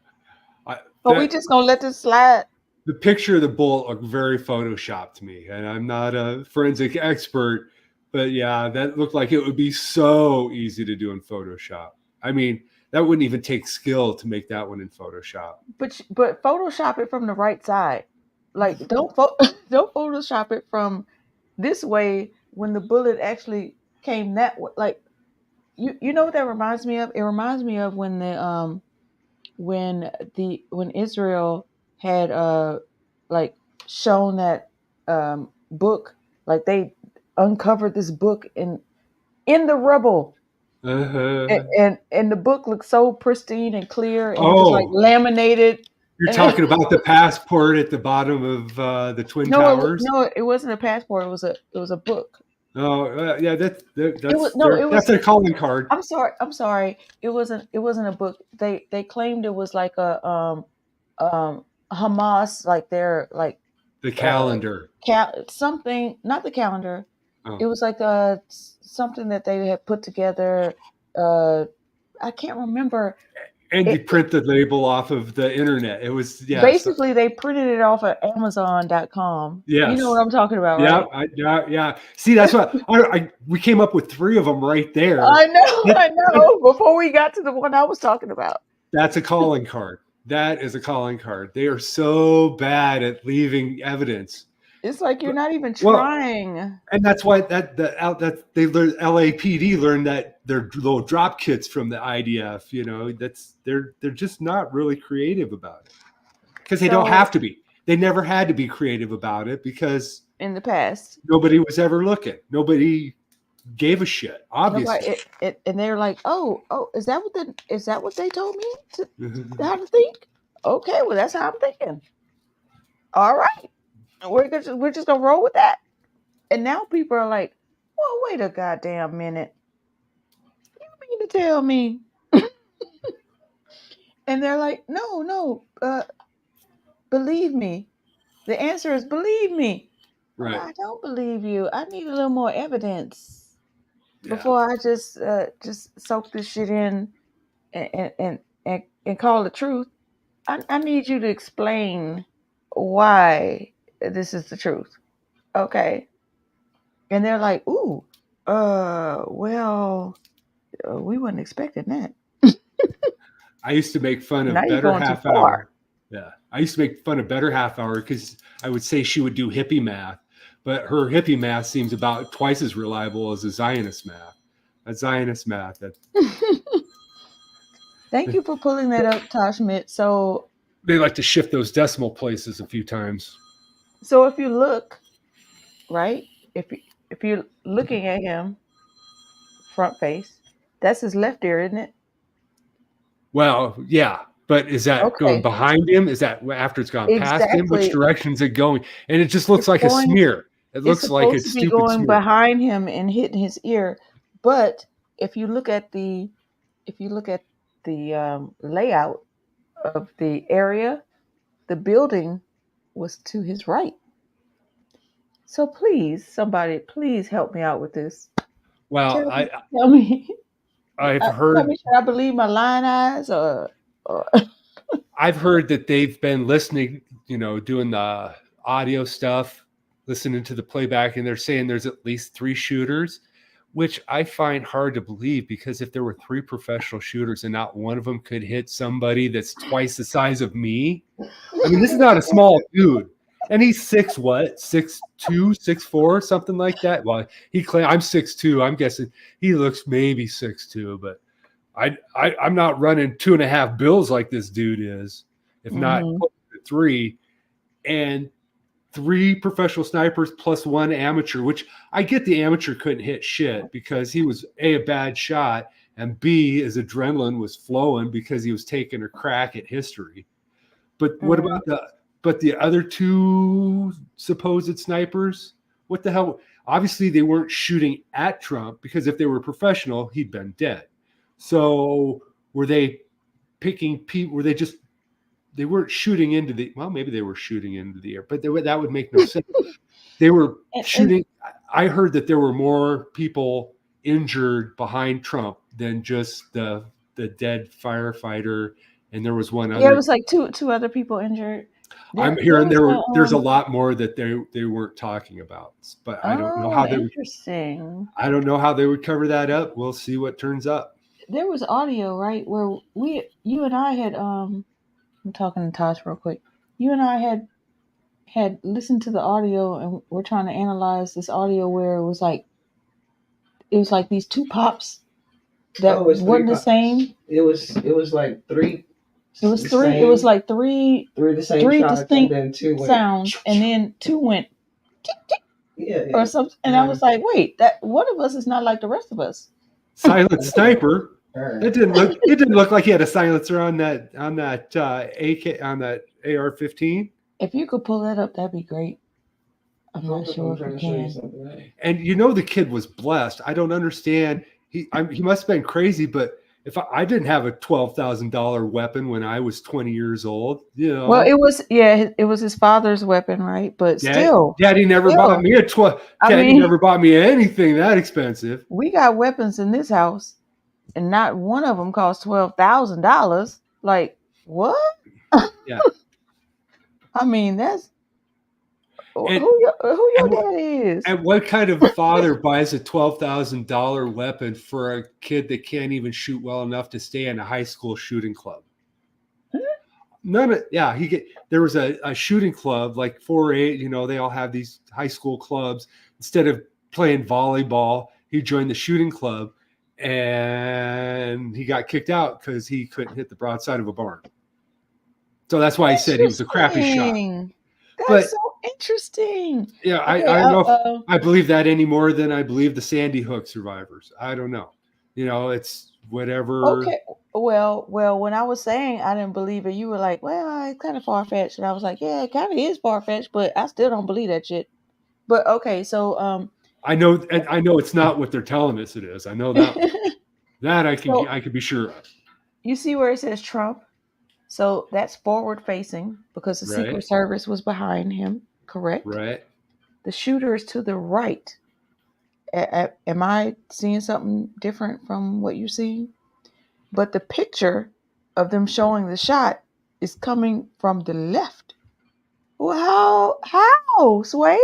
we just gonna let this slide? The picture of the bullet looked very photoshopped to me, and I'm not a forensic expert, but yeah, that looked like it would be so easy to do in Photoshop. I mean, that wouldn't even take skill to make that one in Photoshop. But Photoshop it from the right side. Like don't Photoshop it from this way when the bullet actually came that way. Like you know what that reminds me of? It reminds me of when the when Israel had like shown that book, like they uncovered this book in the rubble. Uh-huh. And the book looked so pristine and clear, and it was like laminated. You're talking about the passport at the bottom of the Twin Towers? No, it wasn't a passport. It was a book. Oh, yeah, that's a calling card. I'm sorry. It wasn't a book. They claimed it was like a Hamas, like their like the calendar. Something, not the calendar. Oh. It was like something that they had put together. I can't remember. And you print the label off of the internet. It was basically they printed it off of Amazon.com. Yes. You know what I'm talking about, right? Yeah. See, that's what we came up with 3 of them right there. I know. Before we got to the one I was talking about. That's a calling card. That is a calling card. They are so bad at leaving evidence. It's like you're not even trying. Well, and that's why that they learned, LAPD learned that their little drop kits from the IDF. You know, they're just not really creative about it because they don't have to be. They never had to be creative about it because in the past nobody was ever looking. Nobody gave a shit. Obviously, and they're like, oh, is that what they told me how to think? Okay, well that's how I'm thinking. All right. We're just gonna roll with that. And now people are like, well, wait a goddamn minute. You mean to tell me? And they're like, no, believe me. The answer is believe me. Right. I don't believe you. I need a little more evidence before I just soak this shit in and call the truth. I need you to explain why this is the truth. Okay. And they're like, ooh, well, we wasn't expecting that. I used to make fun of Better Half Hour. Yeah. I used to make fun of Better Half Hour because I would say she would do hippie math, but her hippie math seems about twice as reliable as a Zionist math. Thank you for pulling that up, Tashmit. So they like to shift those decimal places a few times. So if you look, right, if you're looking at him, front face. That's his left ear, isn't it? Well, yeah, but is that going Okay, behind him? Is that after it's gone past him? Which exactly. direction is it going? And it just looks It's like a going. smear. It It's looks like a supposed to be stupid going smear. behind him and hitting his ear, but if you look at the layout of the area, the building was to his right. So please, somebody, please help me out with this. Well, Tell me, tell me, I've tell me, heard should I believe my lying eyes or I've heard that they've been listening, doing the audio stuff, listening to the playback, and they're saying there's at least 3 shooters, which I find hard to believe because if there were 3 professional shooters and not one of them could hit somebody that's twice the size of me, I mean, this is not a small dude. And he's 6'2", 6'4", something like that. Well, I'm 6'2". I'm guessing he looks maybe 6'2", but I'm not running 2.5 bills like this dude is, if not Mhm. close to 3, and 3 professional snipers plus 1 amateur, which I get the amateur couldn't hit shit because he was a bad shot, and B, his adrenaline was flowing because he was taking a crack at history. But what Mhm. about the other 2 supposed snipers? What the hell? Obviously, they weren't shooting at Trump because if they were professional, he'd been dead. So were they picking people? Were they just, they weren't shooting into the, well, maybe they were shooting into the air, but that would make no sense. They were And shooting. I heard that there were more people injured behind Trump than just the dead firefighter, and there was one yeah, it other. was like two other people injured. I'm There hearing was there's a lot more that they weren't talking about, but I don't know how interesting. I don't know how they would cover that up. We'll see what turns up. There was audio, right, where you and I had I'm talking to Tosh real quick. You and I had listened to the audio, and we're trying to analyze this audio where it was like these 2 pops that Oh, it's 3 weren't the pops. same. It was like 3. It was the 3. It same- was like 3 3 the same three shots, distinct and then 2 went. sounds, and then 2 went Yeah. or something. And I was like, wait, that one of us is not like the rest of us. Silent sniper. Her. It didn't look like he had a silencer on that AK, on that AR-15. If you could pull that up, that'd be great. I'm not sure if you can. And the kid was blessed. I don't understand. He must have been crazy, but if I didn't have a $12,000 weapon when I was 20 years old, Well, it was his father's weapon, right? But still, Daddy never bought me Daddy never bought me anything that expensive. We got weapons in this house, and not one of them cost $12,000. Like what? Yeah. I mean, that's And, who your daddy is. And what kind of father buys a $12,000 weapon for a kid that can't even shoot well enough to stay in a high school shooting club? There was a shooting club like 4-8, they all have these high school clubs. Instead of playing volleyball, he joined the shooting club, and he got kicked out because he couldn't hit the broadside of a barn. So that's why he said he was a crappy shot. That's so interesting. Yeah, I don't know if I believe that any more than I believe the Sandy Hook survivors. I don't know. It's whatever. Okay. Well, when I was saying I didn't believe it, you were like, well, it's kind of far-fetched. And I was like, yeah, it kind of is far-fetched, but I still don't believe that shit. But okay, so I know it's not what they're telling us it is. I know that. That I can be sure of. You see where it says Trump? So that's forward facing because the Secret Service was behind him, correct? Right. The shooter is to the right. Am I seeing something different from what you're seeing? But the picture of them showing the shot is coming from the left. Well, how, Sway?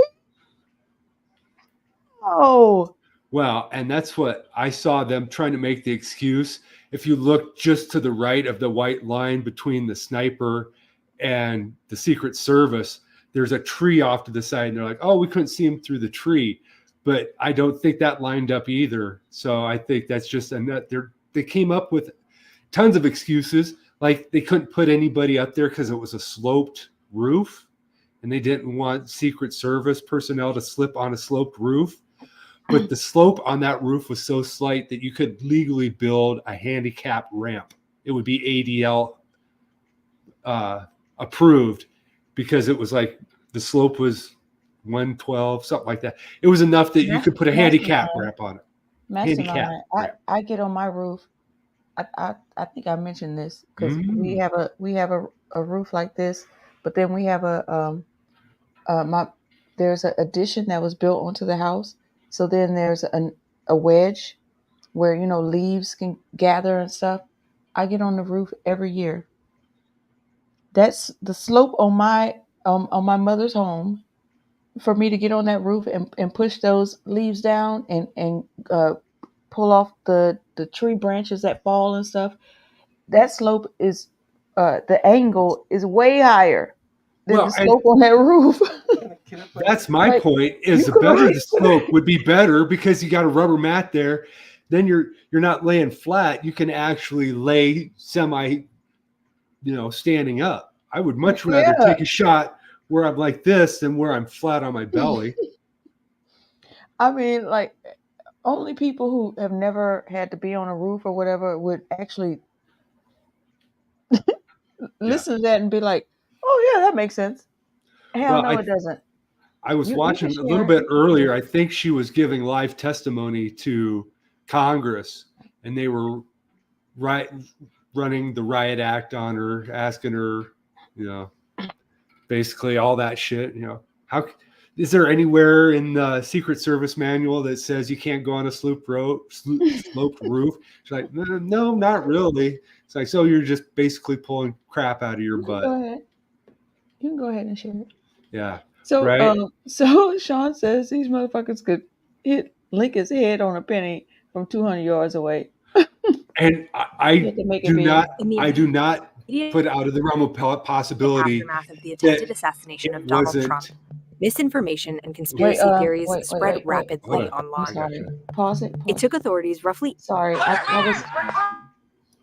Oh. Well, and that's what I saw them trying to make the excuse. If you look just to the right of the white line between the sniper and the Secret Service, there's a tree off to the side, and they're like, oh, we couldn't see him through the tree. But I don't think that lined up either. So I think that's just they came up with tons of excuses. Like they couldn't put anybody up there because it was a sloped roof, and they didn't want Secret Service personnel to slip on a sloped roof. but the slope on that roof was so slight that you could legally build a handicap ramp. It would be ADL approved because it was like the slope was 112, something like that. It was enough that you could put a handicap ramp on it. Handicap Mastermind. ramp. I get on my roof. I think I mentioned this because we Mm. have a roof like this, but then we have my there's an addition that was built onto the house. So then there's a wedge where leaves can gather and stuff. I get on the roof every year. That's the slope on my mother's home. For me to get on that roof and push those leaves down and pull off the tree branches that fall and stuff. That slope is the angle is way higher than the Well, and slope on that roof. that's my Like, point. Is you the could better only the slope would be better because you got a rubber mat there. Then you're not laying flat. You can actually lay semi, standing up. I would much rather yeah. take a shot where I'm like this than where I'm flat on my belly. I mean, like only people who have never had to be on a roof or whatever would actually listen to that and be like, "Oh yeah, that makes sense." Hell Well, no, it doesn't. I was You can watching a little share. bit earlier. I think she was giving live testimony to Congress, and they were running the riot act on her, asking her, basically all that shit. How is there anywhere in the Secret Service manual that says you can't go on a sloped roof? She's like, no, not really. It's like, so you're just basically pulling crap out of your butt. Go ahead. You can go ahead and share it. Yeah. So, right. So Sean says these motherfuckers could hit Lincoln's head on a penny from 200 yards away. And I do not put out of the realm of possibility aftermath of the attempted assassination of Donald Trump. Misinformation and conspiracy theories spread rapidly online. Pause it. It took authorities roughly. Sorry, I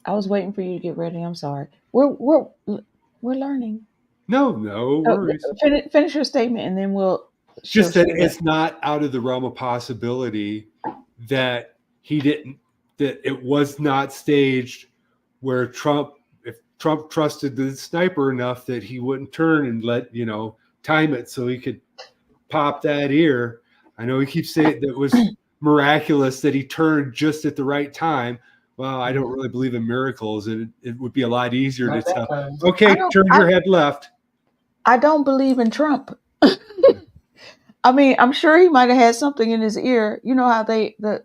was waiting for you to get ready. I'm sorry. We're learning. No worries. Finish your statement, and then we'll. Just that it's not out of the realm of possibility that he didn't. That it was not staged where if Trump trusted the sniper enough that he wouldn't turn and let time it so he could pop that ear. I know he keeps saying that it was miraculous that he turned just at the right time. Well, I don't really believe in miracles, and it would be a lot easier to tell. Okay, turn your head left. I don't believe in Trump. I mean, I'm sure he might have had something in his ear. You know how the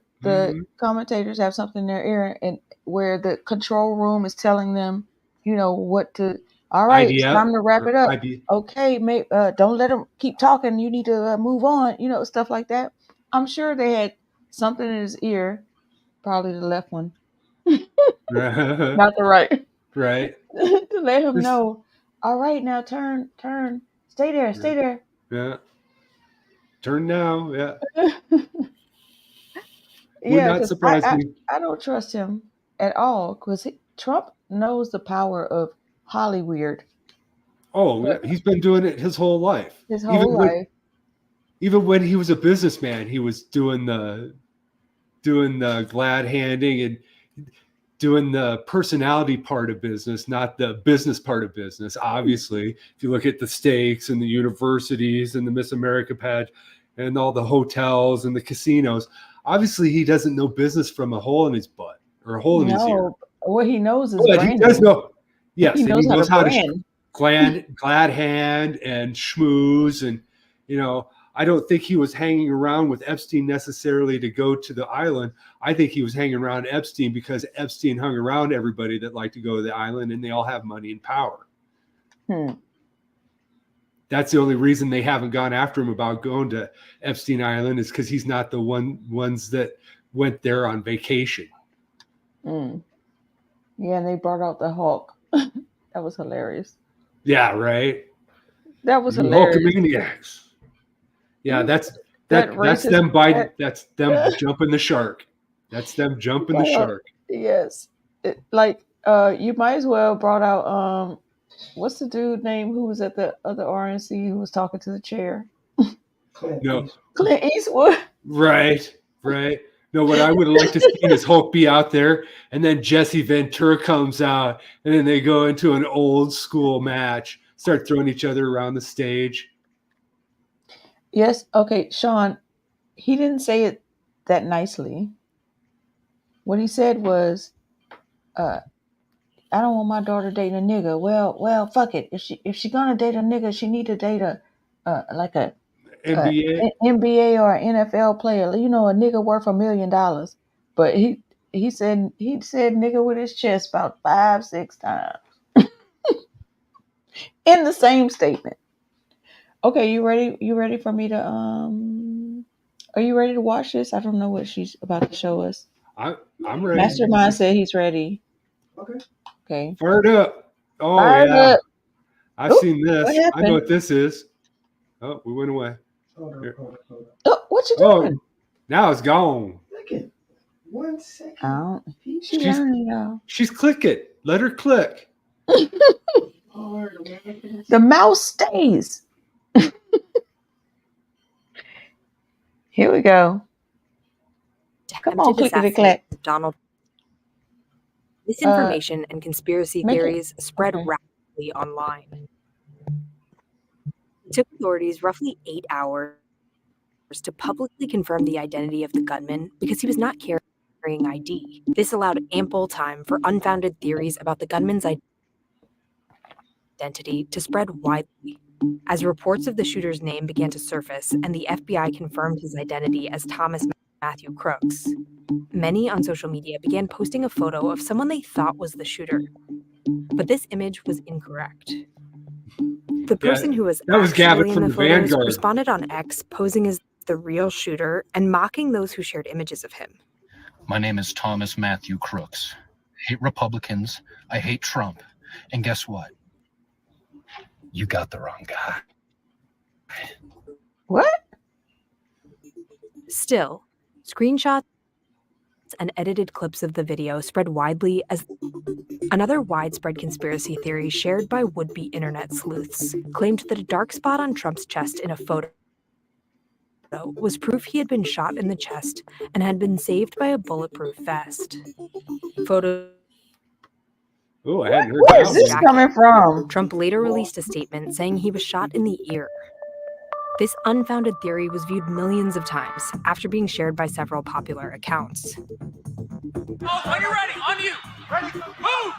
commentators have something in their ear, and where the control room is telling them, what to. All right, it's time to wrap it up. Okay, don't let him keep talking. You need to move on. Stuff like that. I'm sure they had something in his ear, probably the left one, not the right. Right. To let him know. All right, now turn. Stay there. Yeah. Turn now. Yeah. Yeah, not surprise me. I don't trust him at all because Trump knows the power of Hollyweird. Oh, yeah, he's been doing it his whole life. Even when he was a businessman, he was doing the glad handing and doing the personality part of business, not the business part of business. Obviously, if you look at the stakes and the universities and the Miss America pageant and all the hotels and the casinos, obviously he doesn't know business from a hole in his butt or a hole in his ear. What he knows is branding. He does know. Yes, he knows how to glad hand and schmooze, and I don't think he was hanging around with Epstein necessarily to go to the island. I think he was hanging around Epstein because Epstein hung around everybody that liked to go to the island, and they all have money and power. That's the only reason they haven't gone after him about going to Epstein Island is because he's not the ones that went there on vacation. Yeah, and they brought out the Hulk. That was hilarious. Yeah, right. That was hilarious. Hulkamaniacs. Yeah, that's them biting. That's them jumping the shark. That's them jumping the shark. Yes, you might as well brought out what's the dude name who was at the other RNC who was talking to the chair? Clint Eastwood. Right. Right? No, what I would have liked to see is Hulk be out there, and then Jesse Ventura comes out, and then they go into an old school match, start throwing each other around the stage. Yes. Okay, Sean, he didn't say it that nicely. What he said was, I don't want my daughter dating a nigga. Well, fuck it. If she gonna date a nigga, she need to date a like a NBA or an NFL player. You know, a nigga worth $1 million. But he said nigga with his chest about 5-6 times in the same statement. Okay, you ready? You ready for me to Are you ready to watch this? I don't know what she's about to show us. I'm ready. Mastermind said he's ready. Okay. Fired up. Oh, Fired yeah. up. I've seen this. I know what this is. Oh, we went away. Oh, what you doing? Now it's gone. Look at 1 second. She's learning, y'all. She's clicking. Let her click. The mouse stays. Here we go. Come on, clickety-clack. Donald. Misinformation and conspiracy theories spread rapidly online. It took authorities roughly 8 hours to publicly confirm the identity of the gunman because he was not carrying ID. This allowed ample time for unfounded theories about the gunman's identity to spread widely. As reports of the shooter's name began to surface and the FBI confirmed his identity as Thomas Matthew Crooks, many on social media began posting a photo of someone they thought was the shooter. But this image was incorrect. The person who was Gavin in from the photos Vanguard responded on X, posing as the real shooter and mocking those who shared images of him. My name is Thomas Matthew Crooks. I hate Republicans. I hate Trump. And guess what? You got the wrong guy. What? Still, screenshots and edited clips of the video spread widely as another widespread conspiracy theory shared by would-be internet sleuths claimed that a dark spot on Trump's chest in a photo was proof he had been shot in the chest and had been saved by a bulletproof vest. Photos. Oh, I hadn't heard Where is this coming from? Trump later released a statement saying he was shot in the ear. This unfounded theory was viewed millions of times after being shared by several popular accounts. Are you ready? On you. Ready. Move.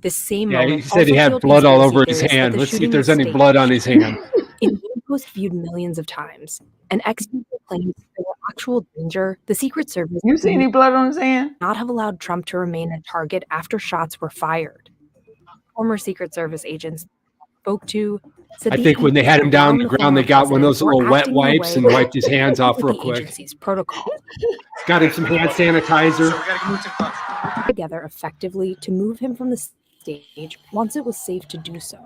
This same moment, he said he had blood all over his theories that hand. the Let's see if shooting there's was any staged. blood on his hand. In one post viewed millions of times, an ex-user claims there were actual danger. The Secret Service You see any blood on his hand? would not have allowed Trump to remain a target after shots were fired. Former Secret Service agents spoke to said I the think when they had him down on the around ground, they got one of those former little wet president were wipes acting and in a wiped his hands off with real the quick. agency's protocol. Got him some hand sanitizer. Together effectively to move him from the stage once it was safe to do so.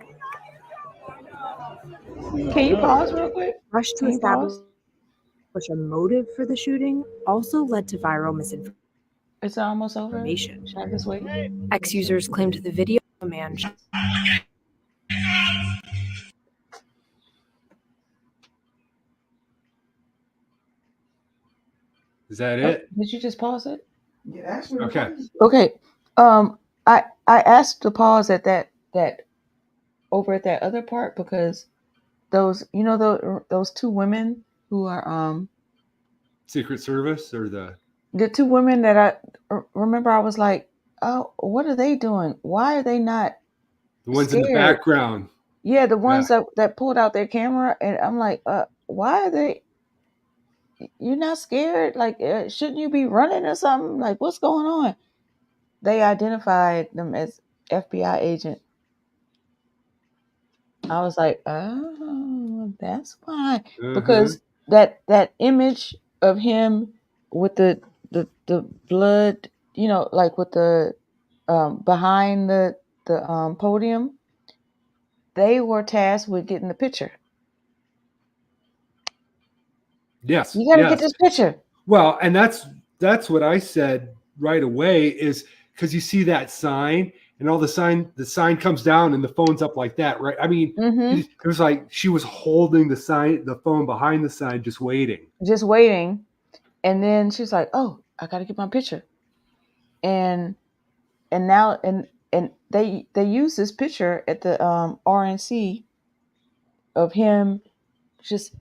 Can you pause real quick? Rush to establish a motive for the shooting also led to viral misinformation. It's almost over. Should I just wait? Ex-users claimed the video of a man shot. Is that it? Did you just pause it? Yeah, Okay. Okay. I asked to pause at that over at that other part because those those two women who are Secret Service or the two women that I remember, I was like, oh, what are they doing? Why are they not ones scared? in the background? Yeah, the ones that pulled out their camera, and I'm like, why are they? You're not scared? Like, shouldn't you be running or something? Like, what's going on? They identified them as FBI agent. I was like, oh, that's why. Because that image of him with the blood, like with the behind the podium, they were tasked with getting the picture. Yes. You got to get this picture. Well, and that's what I said right away is because you see that sign and all the sign comes down and the phone's up like that, right? I mean, It was like she was holding the phone behind the sign, just waiting. And then she was like, "Oh, I got to get my picture." And now they use this picture at the RNC of him just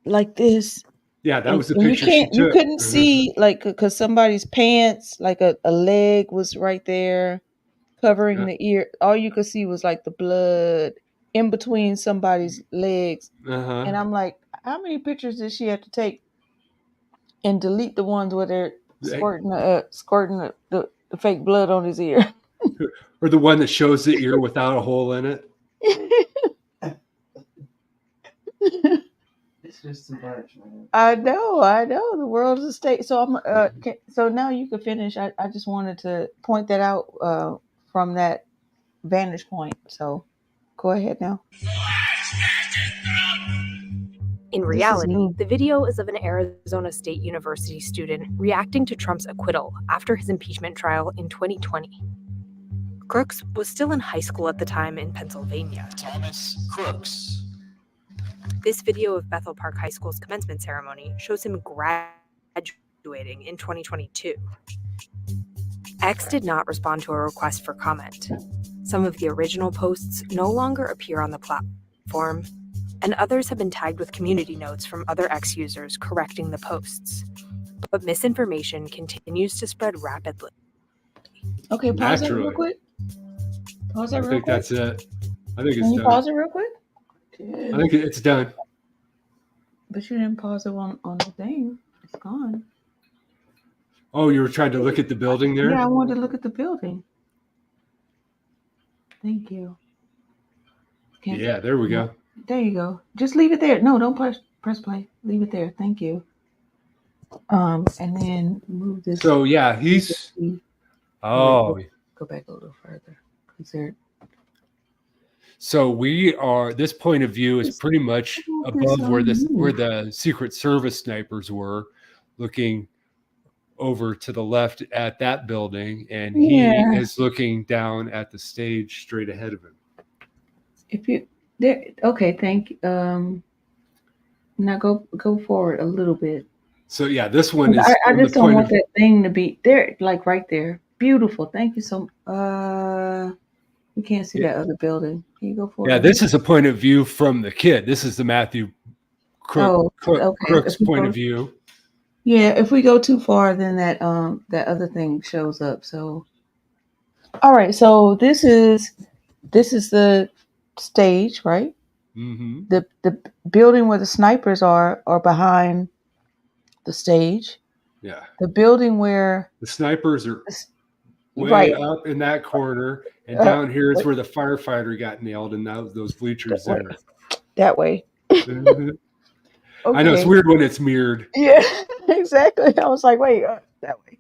like this. Yeah, that And, was the and picture she you took. couldn't see, like, because somebody's pants, like a leg was right there covering Yeah. the ear. All you could see was like the blood in between somebody's legs. Uh-huh. And I'm like, how many pictures did she have to take and delete the ones where they're squirting the fake blood on his ear? Or the one that shows the ear without a hole in it. It's just too much, man. I know. The world is a state. So so now you can finish. I just wanted to point that out from that vantage point. So go ahead now. In This is reality, me. the video is of an Arizona State University student reacting to Trump's acquittal after his impeachment trial in 2020. Crooks was still in high school at the time in Pennsylvania. Thomas Crooks. This video of Bethel Park High School's commencement ceremony shows him graduating in 2022. X did not respond to a request for comment. Some of the original posts no longer appear on the platform, and others have been tagged with community notes from other X users correcting the posts. But misinformation continues to spread rapidly. Okay, pause that real Naturally. quick. Pause that I real think quick. that's it. I think Can it's you done. pause it real quick? I think it's done. But you didn't pause it on the thing. It's gone. Oh, you were trying to look at the building there? Yeah, I wanted to look at the building. Thank you. Yeah, there we go. There you go. Just leave it there. No, don't press play. Leave it there. Thank you. And then move this. So yeah, he's Go back a little further. So we are. This point of view is pretty much above where the Secret Service snipers were, looking over to the left at that building, and he is looking down at the stage straight ahead of him. If you there, okay. Thank you. Now go forward a little bit. So yeah, this one is. I just don't want that thing to be there, like right there. Beautiful. Thank you so. We can't see that other building. Can you go forward? Yeah, this is a point of view from the kid. This is the Matthew Crooks point of view. Yeah, if we go too far, then that other thing shows up. So, all right. So this is the stage, right? Mm-hmm. The building where the snipers are behind the stage. Yeah. The building where the snipers are way up in that corner, and down here is where the firefighter got nailed, and now those bleachers there. That way. Okay. I know it's weird when it's mirrored. Yeah, exactly. I was like, wait, that way.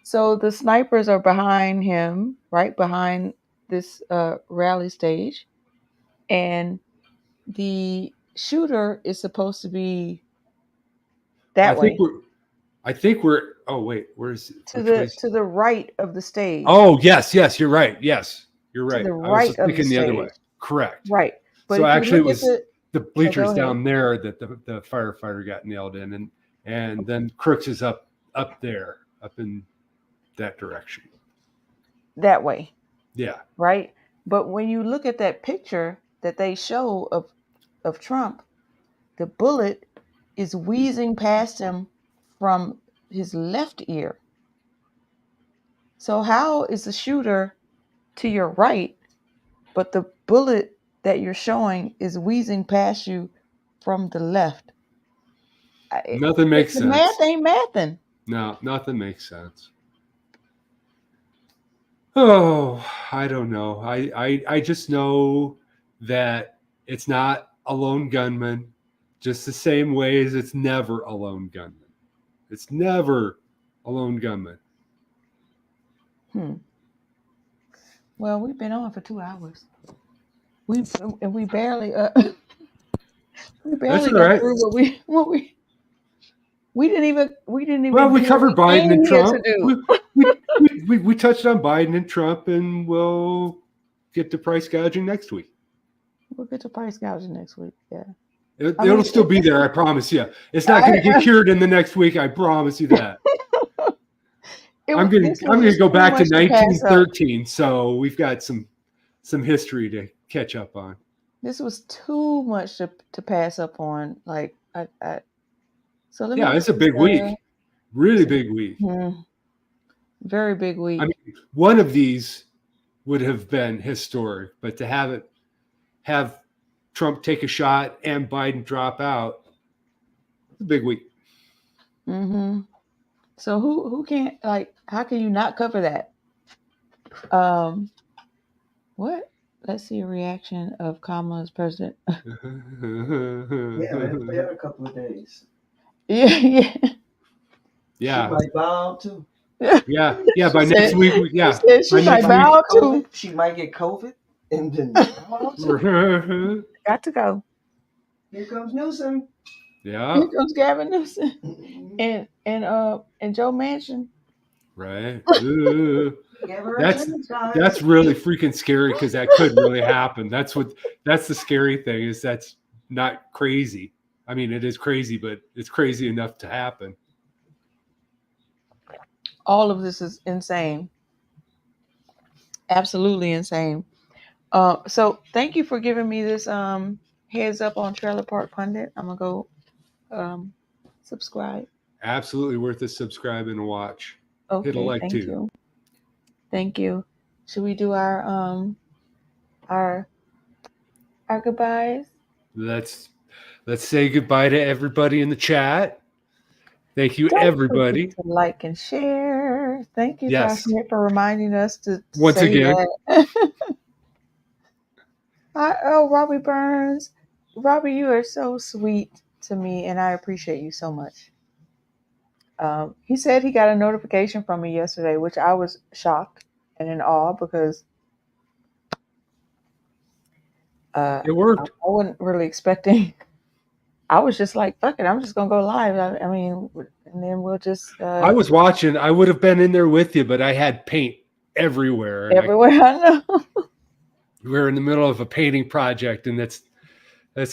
So the snipers are behind him, right behind this rally stage, and the shooter is supposed to be that way. I think we're. Oh wait, where's to the right of the stage? Oh yes, you're right. Yes, you're right. To the right I was thinking the other way. stage. Correct. Right. But so actually, it was the bleachers down there that the firefighter got nailed in, and then Crooks is up there, up in that direction. That way. Yeah. Right. But when you look at that picture that they show of Trump, the bullet is wheezing past him from his left ear. So how is the shooter to your right, but the bullet that you're showing is wheezing past you from the left? Nothing makes sense. Math ain't mathing. No, nothing makes sense. Oh, I don't know. I just know that it's not a lone gunman, just the same way as it's never a lone gunman. It's never a lone gunman. Well, we've been on for 2 hours. We barely That's got right. through what we didn't even. Well, we covered Biden and Trump. We touched on Biden and Trump, and we'll get to price gouging next week. We'll get to price gouging next week. Yeah. It'll still be there. I promise you. It's not going to get cured in the next week. I promise you that. I'm going to go back to 1913. So we've got some history to catch up on. This was too much to pass up on. Like so let me. Yeah, it's a big week. Really big week. Very big week. I mean, one of these would have been historic, but to have Trump take a shot and Biden drop out, it's a big week. Mm-hmm. So who can't, like, how can you not cover that? What? Let's see a reaction of Kamala as president. Yeah, they had a couple of days. Yeah. She might bow out too. Yeah. By next week, yeah. She might bow out too. She might get COVID and then got to go. Here comes Newsom. Yeah. Here comes Gavin Newsom and Joe Manchin. Right. That's really freaking scary because that could really happen. That's the scary thing is that's not crazy. I mean, it is crazy, but it's crazy enough to happen. All of this is insane. Absolutely insane. So thank you for giving me this heads up on Trailer Park Pundit. I'm gonna go subscribe. Absolutely worth a subscribe and watch. Okay, hit a like too. Thank you. Should we do our goodbyes? Let's say goodbye to everybody in the chat. Thank you, everybody. To like and share. Thank you, yes. Josh, for reminding us to once say again. That. Robbie Burns. Robbie, you are so sweet to me, and I appreciate you so much. He said he got a notification from me yesterday, which I was shocked and in awe because it worked. I wasn't really expecting. I was just like, fuck it, I'm just gonna go live. I mean, and then we'll just. I was watching. I would have been in there with you, but I had paint everywhere. I know. We were in the middle of a painting project, and that's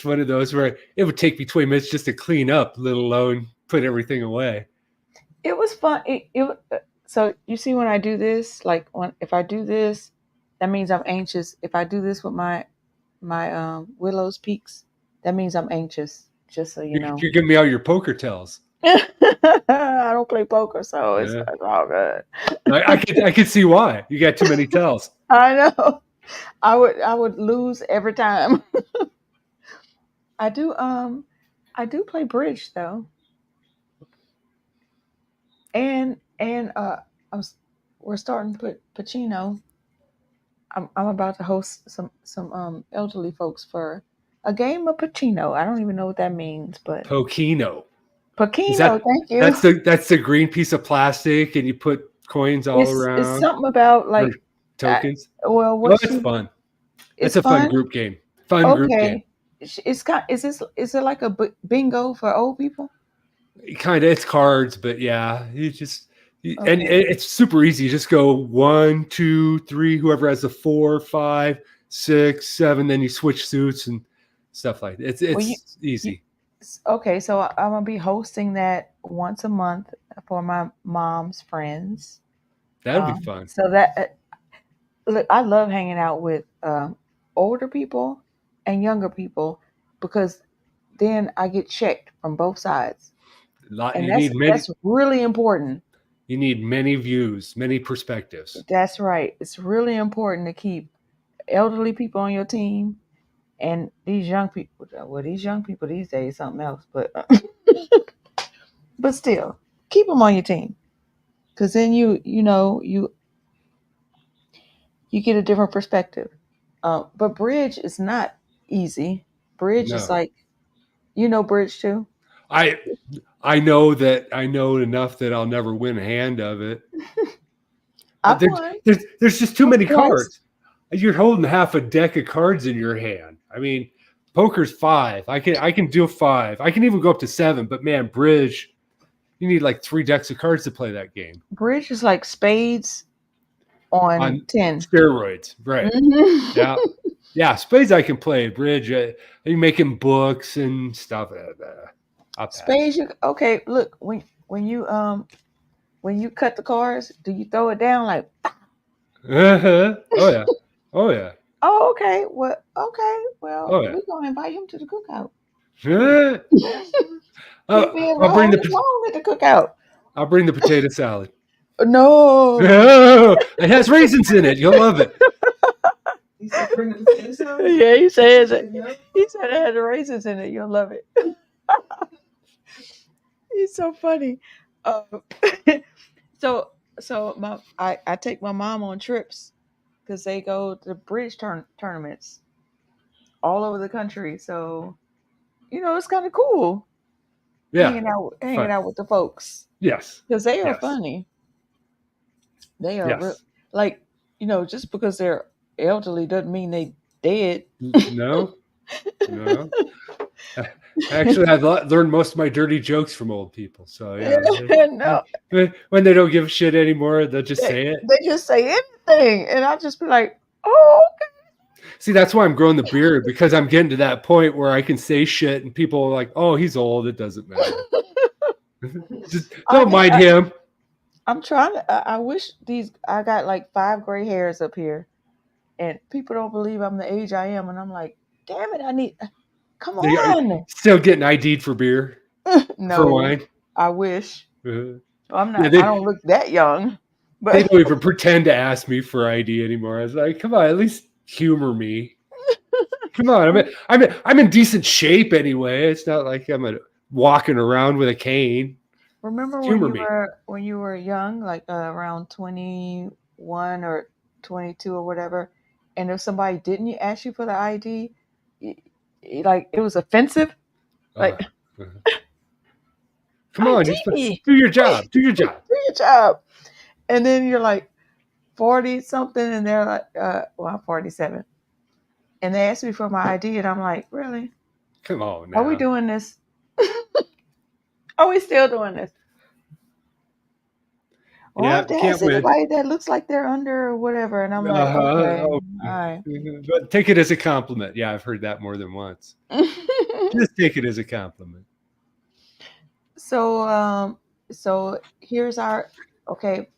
one of those where it would take me 20 minutes just to clean up, let alone put everything away. It was fun. So you see, when I do this, like if I do this, that means I'm anxious. If I do this with my Willow's Peaks, that means I'm anxious. Just so you know. You're giving me all your poker tells. I don't play poker, so it's all good. I could see why. You got too many tells. I know. I would lose every time. I do play bridge though. And we're starting to put Pacino. I'm about to host some elderly folks for a game of Pacino. I don't even know what that means, but Pokino. Thank you. That's the green piece of plastic, and you put coins all around. It's something about like tokens. That's fun. It's a fun group game. Group game. Is it like a bingo for old people? Kind of. It's cards, but yeah, and it's super easy. You just go 1, 2, 3. Whoever has the 4, 5, 6, 7, then you switch suits and stuff like that. It's easy. Okay, so I'm gonna be hosting that once a month for my mom's friends. That'll be fun. So that look, I love hanging out with older people and younger people because then I get checked from both sides. That's really important. You need many views, many perspectives. That's right. It's really important to keep elderly people on your team and these young people. Well, these young people these days something else, but but still keep them on your team because then you get a different perspective. But bridge is not easy. Bridge is like, bridge too. I know enough that I'll never win a hand of it. There's just too many cards. You're holding half a deck of cards in your hand. I mean, poker's 5. I can do 5. I can even go up to 7. But man, bridge, you need like 3 decks of cards to play that game. Bridge is like spades on 10 steroids, right? Mm-hmm. Yeah. Yeah, spades I can play. Bridge, you making books and stuff. I'll pass. Spades, okay. Look, when you cut the cards, do you throw it down like? Oh yeah, oh yeah, Oh, okay. Well, okay. Well, oh yeah. we're gonna invite him to the cookout. Oh, He'll be I'll bring enrolled at the cookout. I'll bring the potato salad. No. Oh, it has raisins in it. You'll love it. He said, bring the potato salad? Yeah, he said it had raisins in it. You'll love it. He's so funny. Uh, so I take my mom on trips because they go to bridge tournaments all over the country. So it's kind of cool Yeah. hanging out with the folks Yes. because they are Yes. funny. They are Yes. like just because they're elderly doesn't mean they dead. No. Actually, I've learned most of my dirty jokes from old people. So yeah, No, when they don't give a shit anymore, they'll just say it. they just say anything, and I'll just be like, "Oh, okay." See, that's why I'm growing the beard, because I'm getting to that point where I can say shit and people are like, "Oh, he's old. It doesn't matter." Just don't mind him. I'm trying to. I wish I got like 5 gray hairs up here, and people don't believe I'm the age I am, and I'm like, damn it, I need. Come on. Still getting ID'd for beer. No, for wine. I wish. I'm not. I don't look that young. But they don't even pretend to ask me for ID anymore. I was like, come on, at least humor me. Come on, I'm in decent shape anyway. It's not like I'm walking around with a cane. Remember when you were young, like around 21 or 22 or whatever, and if somebody didn't ask you for the ID, like it was offensive. Like, come on, do your job. Do your job. Do your job. And then you're like 40 something, and they're like, well, I'm 47, and they asked me for my ID, and I'm like, really? Come on, now. Are we doing this? Are we still doing this? Well, I have to ask anybody that looks like they're under or whatever, and I'm like, okay, all right. But take it as a compliment. Yeah, I've heard that more than once. Just take it as a compliment. So here's our okay.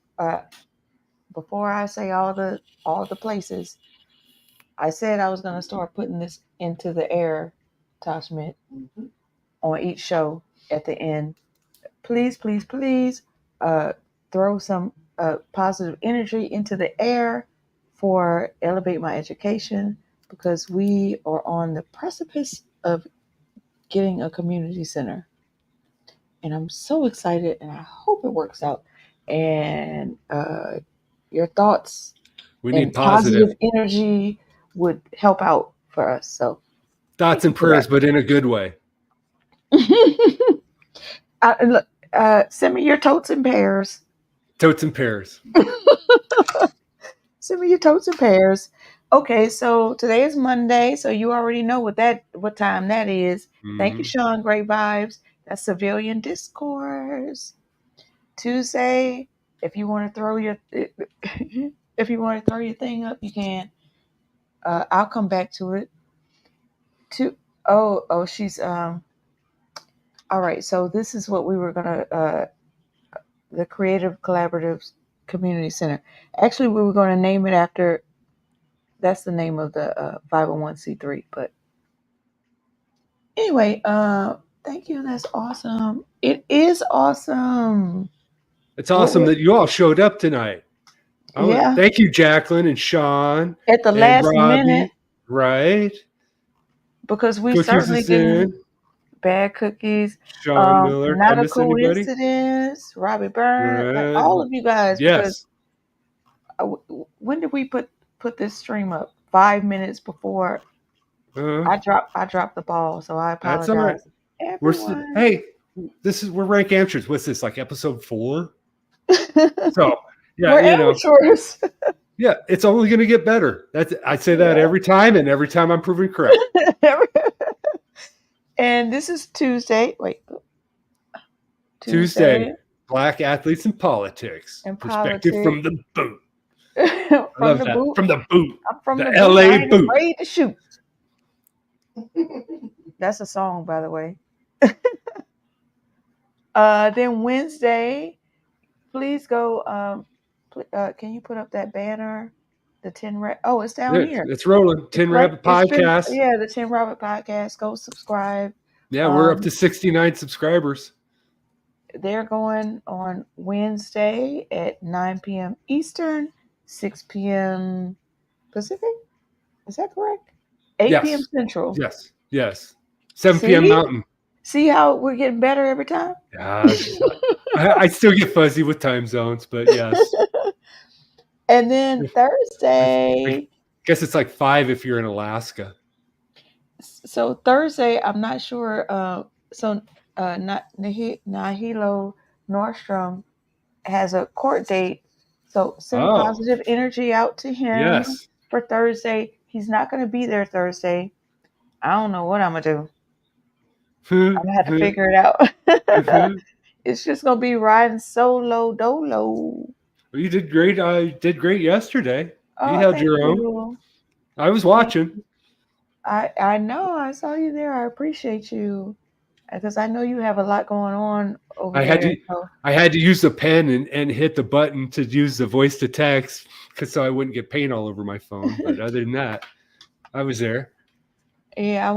Before I say all the places, I said I was going to start putting this into the air, Tashmit, on each show at the end. Please, please, please, throw some positive energy into the air for Elevate My Education, because we are on the precipice of getting a community center. And I'm so excited, and I hope it works out. And your thoughts need positive energy would help out for us. So thoughts and prayers, but in a good way. Send me your totes and pears. Totes and pears. Send me your totes and pears. Okay, so today is Monday, so you already know what time that is. Mm-hmm. Thank you, Sean. Great vibes. That's Civilian Discourse. Tuesday, if you want to throw your thing up, you can. I'll come back to it. She's all right. So this is what we were gonna the Creative Collaboratives Community Center. Actually, we were going to name it after. That's the name of the 501c3. But anyway, thank you. That's awesome. It is awesome. It's awesome that you all showed up tonight. Yeah. Thank you, Jacqueline and Sean. At the last minute. Right. Because we certainly didn't. Bad Cookies. Sean Miller. Not a coincidence. Robbie Byrne. Like all of you guys. Yes. Because when did we put this stream up? 5 minutes before I dropped the ball, so I apologize. That's all right. We're rank amateurs. What's this, like episode 4? So yeah, we're amateurs. Yeah, it's only going to get better. I say that every time, and every time I'm proven correct. And this is Tuesday. Tuesday. Black athletes in politics. Perspective from the boot. I From love the that. boot. From the boot. I'm from The the boot. I LA ain't boot. afraid to shoot. That's a song, by the way. Then Wednesday, please go. Can you put up that banner? The 10 rap. Oh, it's down here. It's rolling. 10 Rabbit Podcast. The 10 Rabbit Podcast. Go subscribe. Yeah, we're up to 69 subscribers. They're going on Wednesday at 9 p.m. Eastern, 6 p.m. Pacific. Is that correct? 8 p.m. Central. Yes. 7 p.m. Mountain. See how we're getting better every time? I still get fuzzy with time zones, but yes. And then Thursday. I guess it's like 5 if you're in Alaska. So Thursday, I'm not sure. Nahilo Nordstrom has a court date. So send positive energy out to him for Thursday. He's not going to be there Thursday. I don't know what I'm going to do. I'm going to have to figure it out. It's just going to be riding solo dolo. Well, you did great. I did great yesterday. Oh, you held your own. I was watching. I know. I saw you there. I appreciate you. Because I know you have a lot going on over there. I had to use the pen and hit the button to use the voice to text so I wouldn't get paint all over my phone. But other than that, I was there. Yeah, I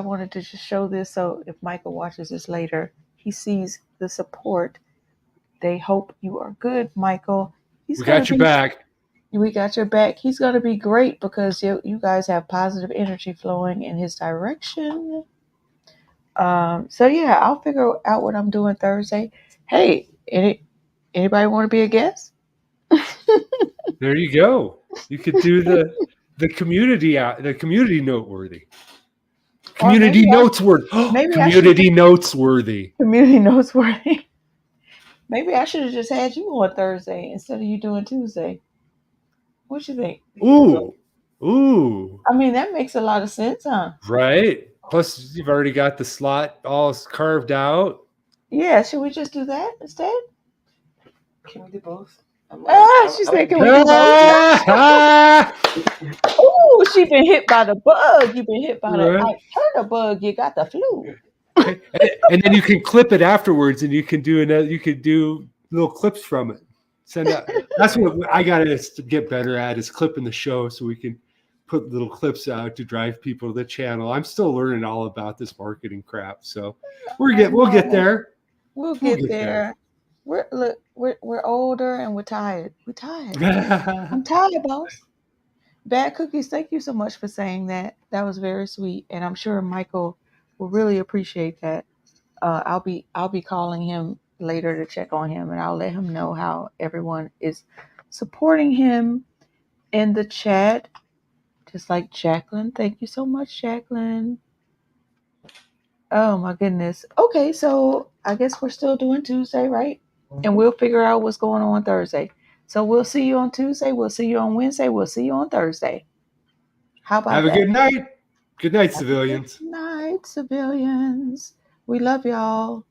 wanted to just show this so if Michael watches this later, he sees the support. They hope you are good, Michael. We got your back. We got your back. He's going to be great because you guys have positive energy flowing in his direction. So yeah, I'll figure out what I'm doing Thursday. Hey, anybody want to be a guest? There you go. You could do the community noteworthy. Community noteworthy. Community noteworthy. Community noteworthy. Maybe I should have just had you on Thursday instead of you doing Tuesday. What you think? Ooh. I mean, that makes a lot of sense, huh? Right. Plus, you've already got the slot all carved out. Yeah. Should we just do that instead? Can we do both? She said, "Can we do both?" Oh, she been hit by the bug. You've been hit by the turtle bug. You got the flu. And then you can clip it afterwards, and you can do another. You could do little clips from it. Send out. That's what I got to get better at is clipping the show so we can put little clips out to drive people to the channel. I'm still learning all about this marketing crap, so we'll get there. We'll get there. We're older and we're tired. We're tired. I'm tired, boss. Bad Cookies, thank you so much for saying that. That was very sweet, and I'm sure Michael will really appreciate that. I'll be calling him later to check on him, and I'll let him know how everyone is supporting him in the chat. Just like Jacqueline. Thank you so much, Jacqueline. Oh my goodness. Okay, so I guess we're still doing Tuesday, right? And we'll figure out what's going on Thursday. So we'll see you on Tuesday. We'll see you on Wednesday. We'll see you on Thursday. How about that? Have a good night. Good night, civilians. Good night, civilians. We love y'all.